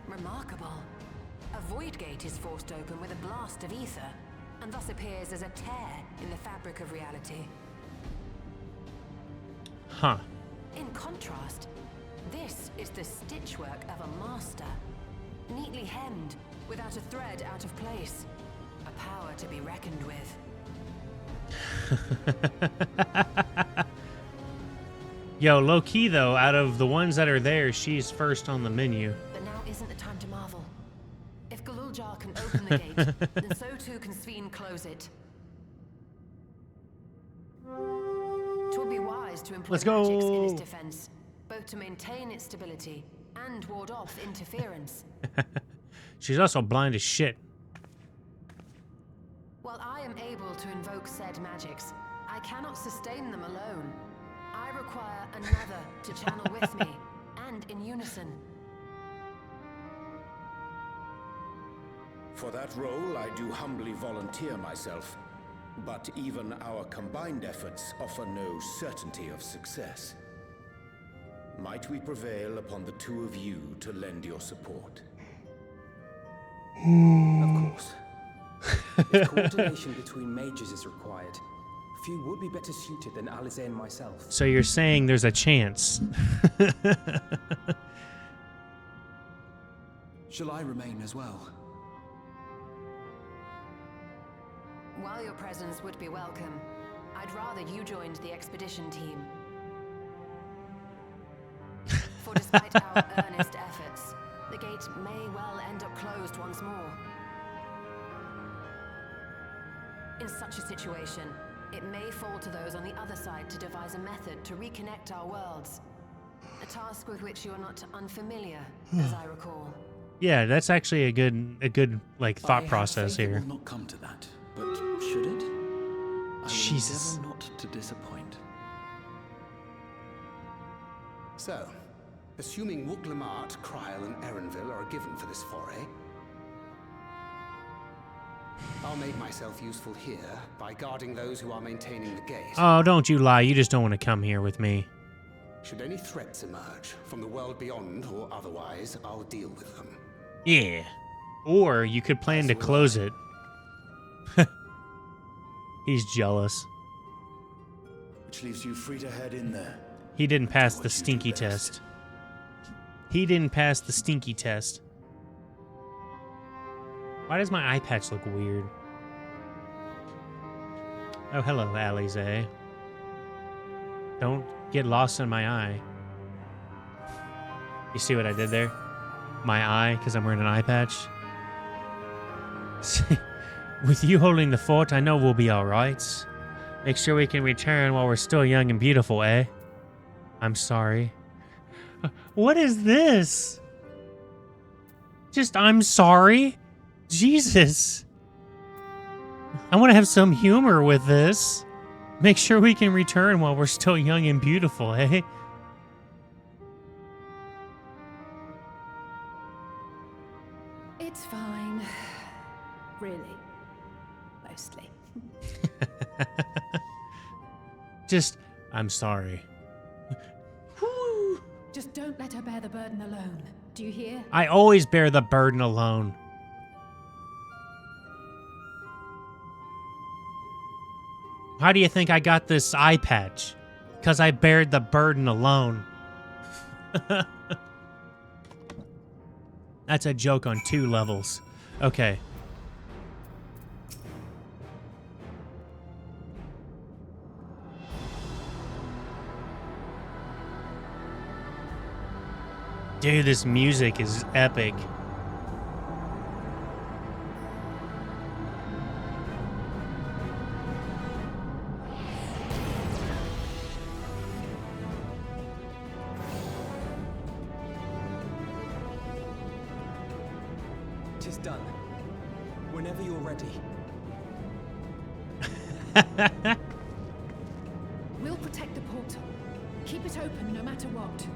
Remarkable. A void gate is forced open with a blast of ether, and thus appears as a tear in the fabric of reality. Huh. In contrast, this is the stitchwork of a master, neatly hemmed, without a thread out of place. A power to be reckoned with. Yo, low-key, though, out of the ones that are there, she's first on the menu. But now isn't the time to marvel. If Galuljar can open the gate, then so too can Sveen close it. 'Twould be wise to employ Let's magics in go. its defense, both to maintain its stability and ward off interference. She's also blind as shit. am able to invoke said magics, I cannot sustain them alone. I require another to channel with me, and in unison. For that role, I do humbly volunteer myself. But even our combined efforts offer no certainty of success. Might we prevail upon the two of you to lend your support? Of course. If coordination between mages is required, few would be better suited than Alize and myself. So you're saying there's a chance? Shall I remain as well? While your presence would be welcome, I'd rather you joined the expedition team. For despite our earnest efforts, the gate may well end up closed once more. In such a situation, it may fall to those on the other side to devise a method to reconnect our worlds. A task with which you are not unfamiliar, as I recall. Yeah, that's actually a good like thought process here. It will not come to that, but should it? I will Jesus. endeavor not to disappoint. So, assuming Wooklamart, Kryl, and Erenville are given for this foray, I'll make myself useful here by guarding those who are maintaining the gate. Oh, don't you lie. You just don't want to come here with me. Should any threats emerge, from the world beyond or otherwise, I'll deal with them. Yeah. Or you could plan to close it. He's jealous. Which leaves you free to head in there. He didn't pass the stinky test. He didn't pass the stinky test. Why does my eye patch look weird? Oh, hello, Alize. Don't get lost in my eye. You see what I did there? My eye, because I'm wearing an eye patch. With you holding the fort, I know we'll be alright. Make sure we can return while we're still young and beautiful, eh? I'm sorry. What is this? Just, I'm sorry? Jesus. I want to have some humor with this. Make sure we can return while we're still young and beautiful, eh? It's fine. Really. Mostly. Just, I'm sorry. Just don't let her bear the burden alone. Do you hear? I always bear the burden alone. How do you think I got this eye patch? Because I bared the burden alone. That's a joke on 2 levels. Okay. Dude, this music is epic. Tis done. Whenever you're ready. We'll protect the portal. Keep it open no matter what.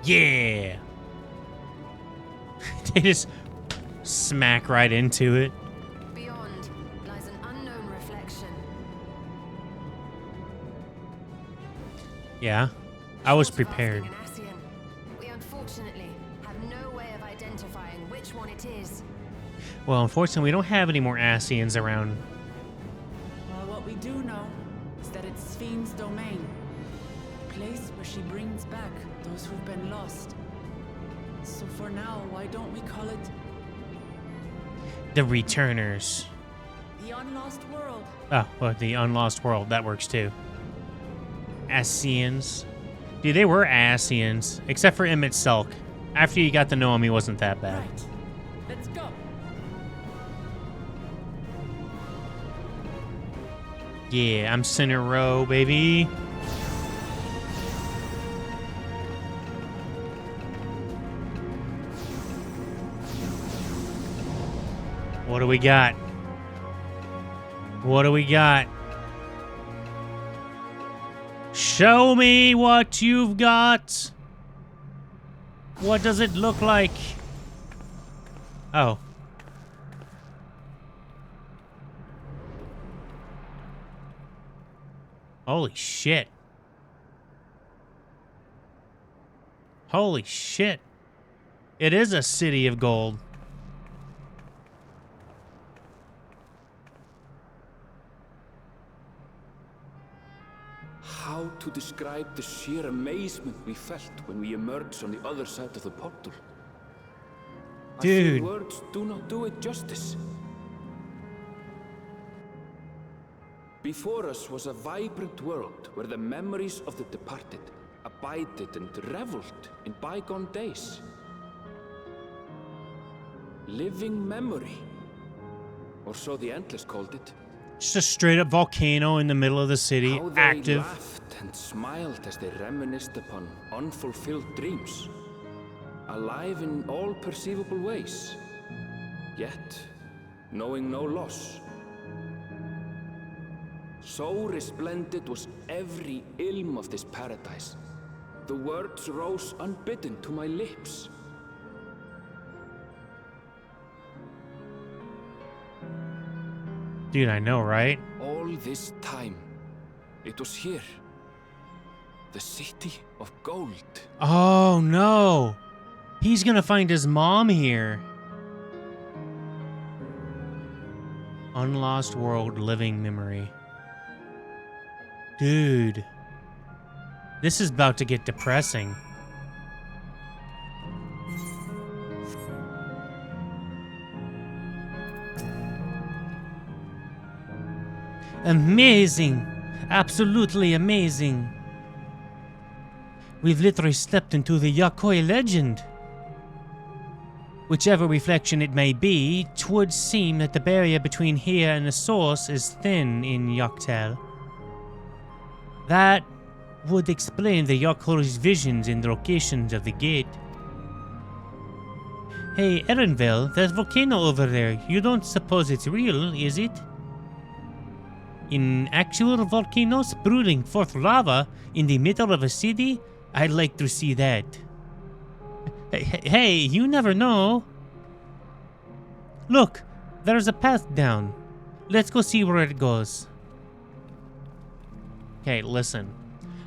Yeah. They just smack right into it. Beyond lies an unknown reflection. Yeah. I was prepared. An Ascian. We unfortunately have no way of identifying which one it is. Well, unfortunately, we don't have any more Ascians around. Well, what we do know is that it's Fiend's domain. A place where she brings back those who've been lost. So for now, why don't we call it The Returners. the Unlost World? Oh, well, the Unlost World. That works too. Ascians. Dude, they were Ascians. Except for Emmett Selk. After you got to know him, he wasn't that bad. Right. Let's go. Yeah, I'm center row, baby. What do we got? What do we got? Show me what you've got. What does it look like? Oh. Holy shit. Holy shit. It is a city of gold. How to describe the sheer amazement we felt when we emerged on the other side of the portal? Dude. I feel words do not do it justice. Before us was a vibrant world where the memories of the departed abided and reveled in bygone days. Living memory, or so the Endless called it. Just a straight up volcano in the middle of the city, How they active. laughed and smiled as they reminisced upon unfulfilled dreams, alive in all perceivable ways, yet knowing no loss. So resplendent was every ilm of this paradise. The words rose unbidden to my lips. Dude, I know, right? All this time, it was here. The city of gold. Oh no. He's gonna find his mom here. Unlost world living memory. Dude. This is about to get depressing. Amazing. Absolutely amazing. We've literally stepped into the Yakoi legend. Whichever reflection it may be, 'twould seem that the barrier between here and the source is thin in Yaktel. That would explain the Yakoi's visions and the locations of the gate. Hey, Erenville, that volcano over there, you don't suppose it's real, is it? An actual volcano spewing forth lava in the middle of a city? I'd like to see that. Hey, you never know. Look, there's a path down. Let's go see where it goes. Okay, listen.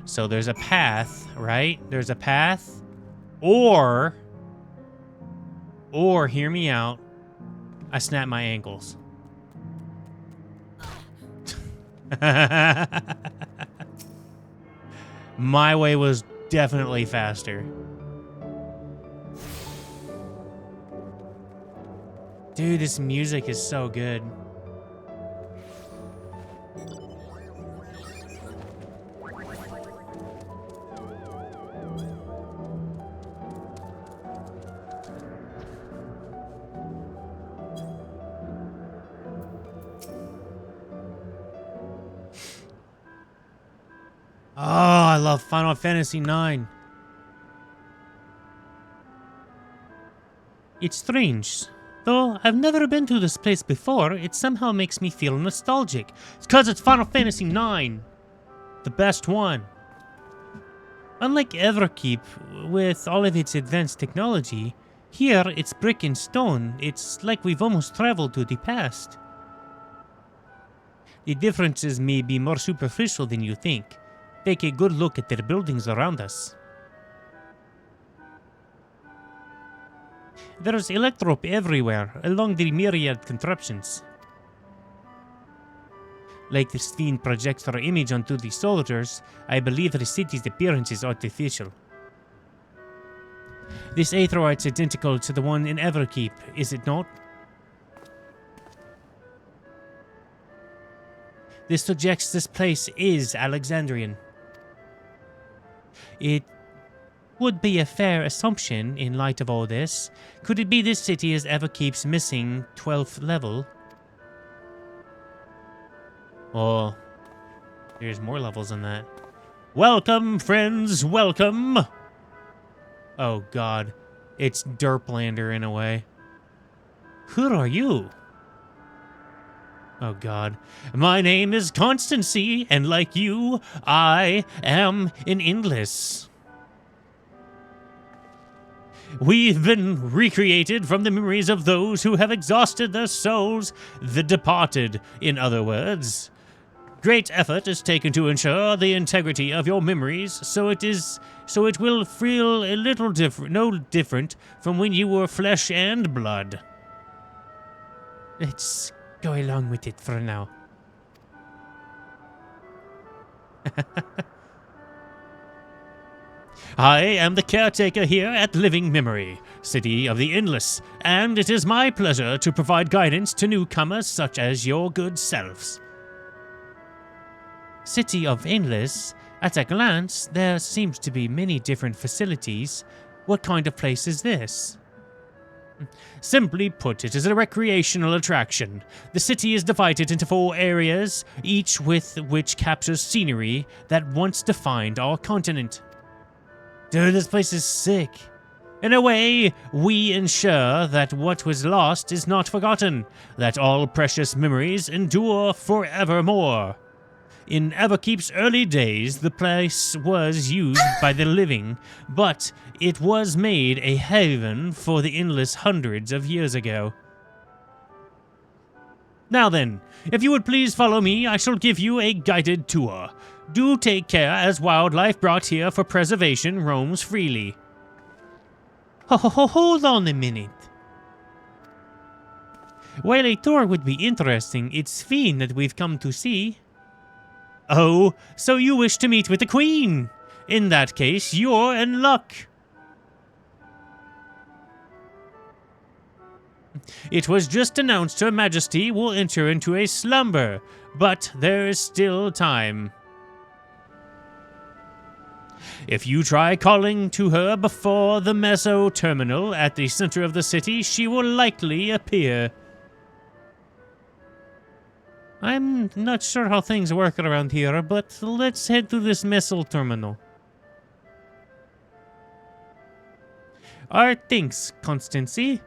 So there's a path, right? There's a path. Or, hear me out, I snap my ankles. My way was definitely faster. Dude, this music is so good. Oh, I love Final Fantasy IX. It's strange. Though I've never been to this place before, it somehow makes me feel nostalgic. It's because it's Final Fantasy IX. The best one. Unlike Everkeep, with all of its advanced technology, here it's brick and stone. It's like we've almost traveled to the past. The differences may be more superficial than you think. Take a good look at the buildings around us. There's electrope everywhere, along the myriad contraptions. Like the screen projects our image onto the soldiers, I believe the city's appearance is artificial. This aetheroid's identical to the one in Everkeep, is it not? This suggests this place is Alexandrian. It would be a fair assumption in light of all this. Could it be this city is Everkeep's missing 12th level? Or There's more levels than that. Welcome, friends, welcome! Oh, God. It's Derplander in a way. Who are you? Oh, God. My name is Constancy, and like you, I am an Endless. We've been recreated from the memories of those who have exhausted their souls, the departed, in other words. Great effort is taken to ensure the integrity of your memories, so it will feel a little different from when you were flesh and blood. Let's go along with it for now. I am the caretaker here at Living Memory, City of the Endless, and it is my pleasure to provide guidance to newcomers such as your good selves. City of Endless? At a glance, there seems to be many different facilities. What kind of place is this? Simply put, it is a recreational attraction. The city is divided into 4 areas, each with which captures scenery that once defined our continent. Dude, this place is sick. In a way, we ensure that what was lost is not forgotten, that all precious memories endure forevermore. In Everkeep's early days, the place was used by the living, but it was made a haven for the Endless hundreds of years ago. Now then, if you would please follow me, I shall give you a guided tour. Do take care, as wildlife brought here for preservation roams freely. Hold on a minute. While a tour would be interesting, it's Fiend that we've come to see. Oh, so you wish to meet with the Queen? In that case, you're in luck. It was just announced Her Majesty will enter into a slumber, but there is still time. If you try calling to her before the Meso Terminal at the center of the city, she will likely appear. I'm not sure how things work around here, but let's head to this Meso Terminal. Alright, thanks, Constancy.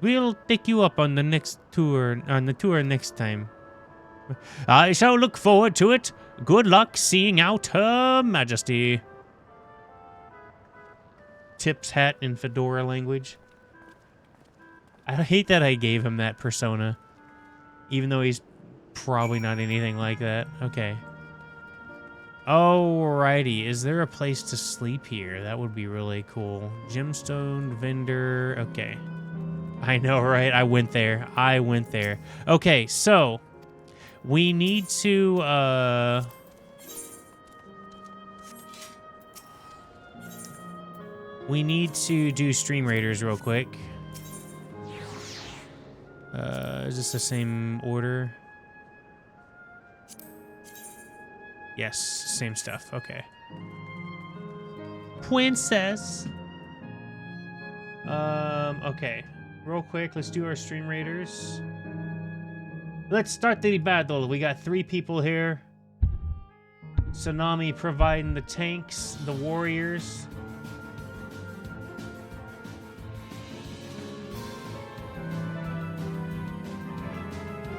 We'll take you up on the next tour, next time. I shall look forward to it. Good luck seeing out Her Majesty. Tips hat in fedora language. I hate that I gave him that persona, even though he's probably not anything like that. Okay. Alrighty, is there a place to sleep here? That would be really cool. Gemstone vendor. Okay. I know, right? I went there. Okay, so we need to do Stream Raiders real quick. Is this the same order? Yes, same stuff. Okay. Princess. Okay. Real quick, let's do our Stream Raiders. Let's start the battle. We got 3 people here. Tsunami providing the tanks, the warriors.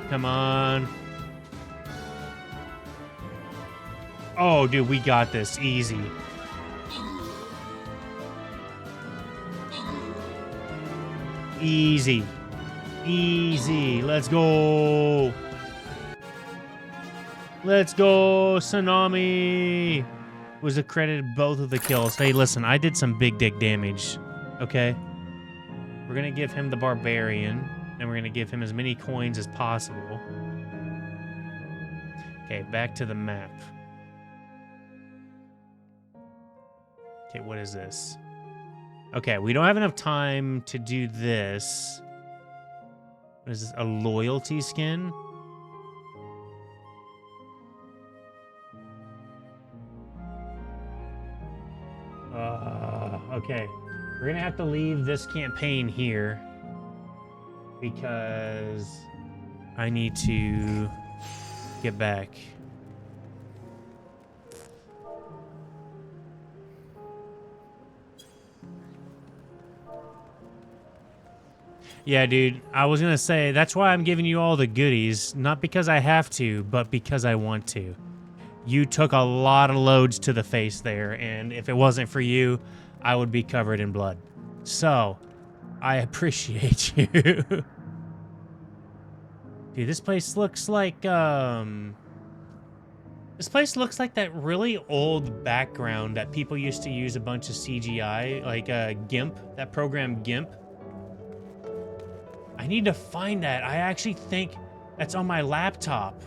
Come on. Oh, dude, we got this. Easy. Easy. Easy. Let's go. Let's go, Tsunami. Was accredited both of the kills. Hey, listen, I did some big dick damage. Okay? We're going to give him the Barbarian. And we're going to give him as many coins as possible. Okay, back to the map. Okay, what is this? Okay, we don't have enough time to do this. What is this? A loyalty skin? Okay. We're going to have to leave this campaign here. Because I need to get back. Yeah, dude, I was gonna say, that's why I'm giving you all the goodies. Not because I have to, but because I want to. You took a lot of loads to the face there, and if it wasn't for you, I would be covered in blood. So, I appreciate you. Dude, this place looks like, This place looks like that really old background that people used to use a bunch of CGI, like GIMP, that program GIMP. I need to find that. I actually think that's on my laptop.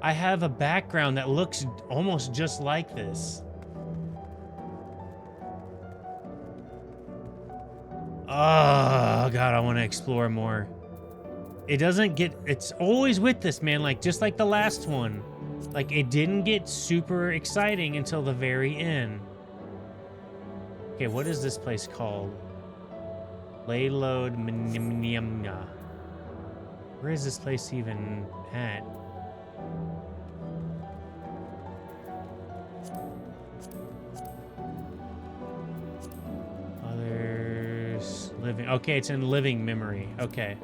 I have a background that looks almost just like this. Oh, God, I want to explore more. It doesn't get... It's always with this, man, like just like the last one. Like, it didn't get super exciting until the very end. Okay, what is this place called? Layload Mnyamnya. Where is this place even at? Others... Living... Okay, it's in living memory. Okay.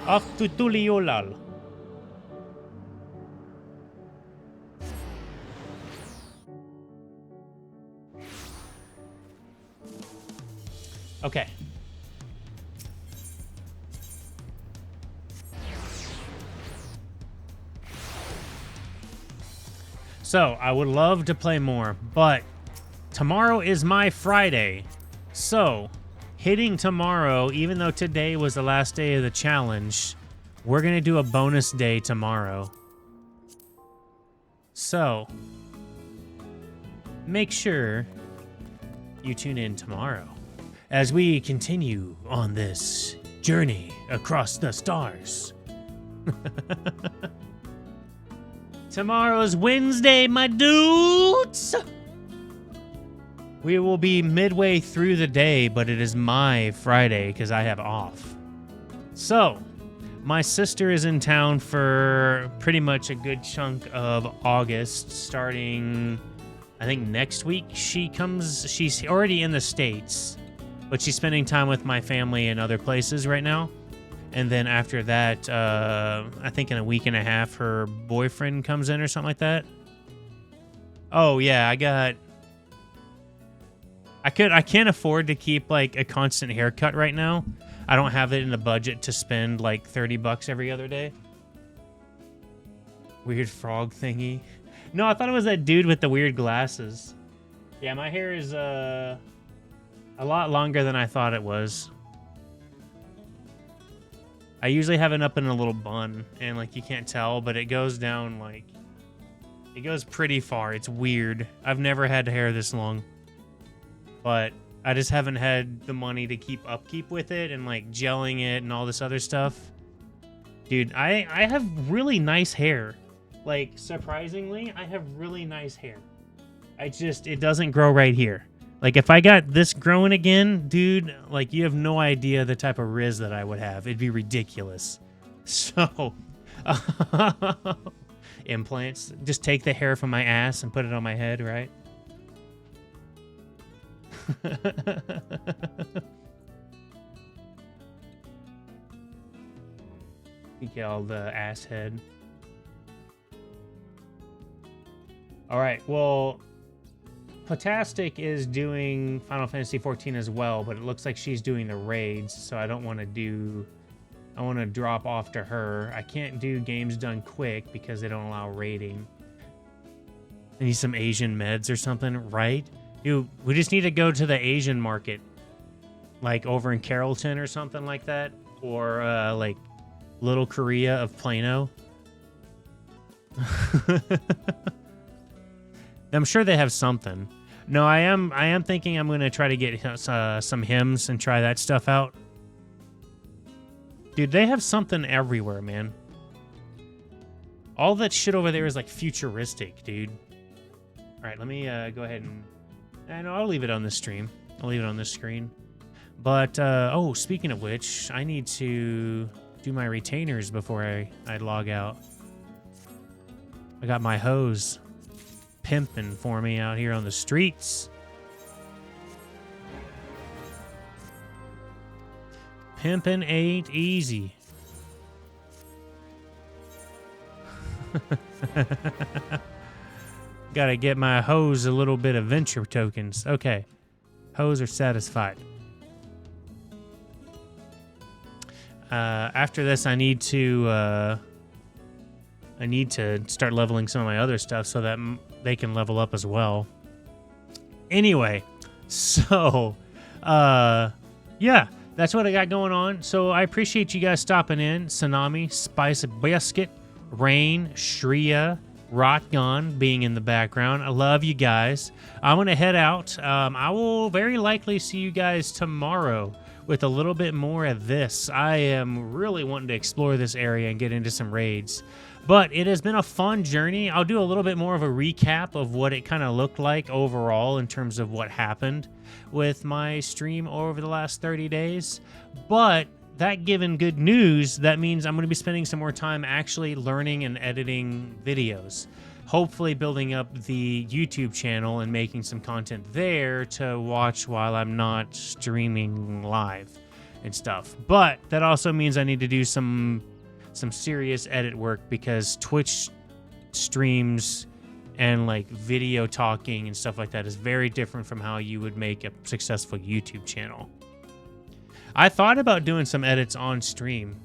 Off to Tuliolal. Okay. So, I would love to play more, but tomorrow is my Friday. So, hitting tomorrow, even though today was the last day of the challenge, we're going to do a bonus day tomorrow. So, make sure you tune in tomorrow as we continue on this journey across the stars. Tomorrow's Wednesday, my dudes! We will be midway through the day, but it is my Friday because I have off. So, my sister is in town for pretty much a good chunk of August, starting, I think, next week. She's already in the States, but she's spending time with my family in other places right now. And then after that, I think in a week and a half, her boyfriend comes in or something like that. Oh, yeah, I can't afford to keep, like, a constant haircut right now. I don't have it in the budget to spend, like, $30 every other day. Weird frog thingy. No, I thought it was that dude with the weird glasses. Yeah, my hair is, a lot longer than I thought it was. I usually have it up in a little bun, and, like, you can't tell, but it goes down, like, it goes pretty far. It's weird. I've never had hair this long. But I just haven't had the money to keep upkeep with it and, like, gelling it and all this other stuff. Dude, I have really nice hair. Like, surprisingly, I have really nice hair. It doesn't grow right here. Like, if I got this growing again, dude, like, you have no idea the type of riz that I would have. It'd be ridiculous. So, implants. Just take the hair from my ass and put it on my head, right? You get all the ass head. All right, well, Potastic is doing Final Fantasy XIV as well, but it looks like she's doing the raids, so I don't want to do... I want to drop off to her. I can't do games done quick because they don't allow raiding. I need some Asian meds or something, right? Dude, we just need to go to the Asian market. Like over in Carrollton or something like that. Or, like, Little Korea of Plano. I'm sure they have something. No, I am thinking I'm going to try to get some hymns and try that stuff out. Dude, they have something everywhere, man. All that shit over there is, like, futuristic, dude. All right, let me go ahead and... No, I'll leave it on the stream. I'll leave it on this screen. But, oh, speaking of which, I need to do my retainers before I log out. I got my hose pimping for me out here on the streets. Pimpin' ain't easy. Gotta get my hoes a little bit of venture tokens. Okay. Hoes are satisfied. After this, I need to start leveling some of my other stuff so that they can level up as well. Anyway, so, yeah, that's what I got going on. So I appreciate you guys stopping in. Tsunami, Spice Biscuit, Rain, Shreya, Rotgun being in the background. I love you guys. I'm going to head out. I will very likely see you guys tomorrow with a little bit more of this. I am really wanting to explore this area and get into some raids. But it has been a fun journey. I'll do a little bit more of a recap of what it kind of looked like overall in terms of what happened with my stream over the last 30 days. But that given good news, that means I'm going to be spending some more time actually learning and editing videos. Hopefully building up the YouTube channel and making some content there to watch while I'm not streaming live and stuff. But that also means I need to do some serious edit work because Twitch streams and like video talking and stuff like that is very different from how you would make a successful YouTube channel. I thought about doing some edits on stream.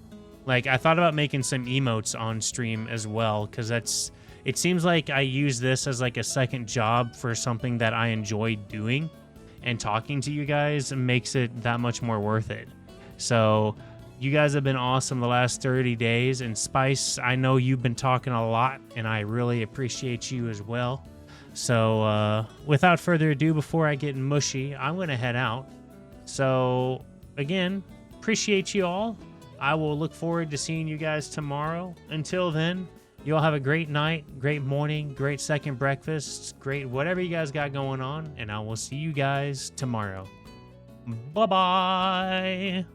Like I thought about making some emotes on stream as well, because it seems like I use this as like a second job for something that I enjoy doing, and talking to you guys makes it that much more worth it. So you guys have been awesome the last 30 days, and Spice, I know you've been talking a lot, and I really appreciate you as well. So without further ado, before I get mushy, I'm going to head out. So again, appreciate you all. I will look forward to seeing you guys tomorrow. Until then, you all have a great night, great morning, great second breakfast, great whatever you guys got going on, and I will see you guys tomorrow. Bye-bye.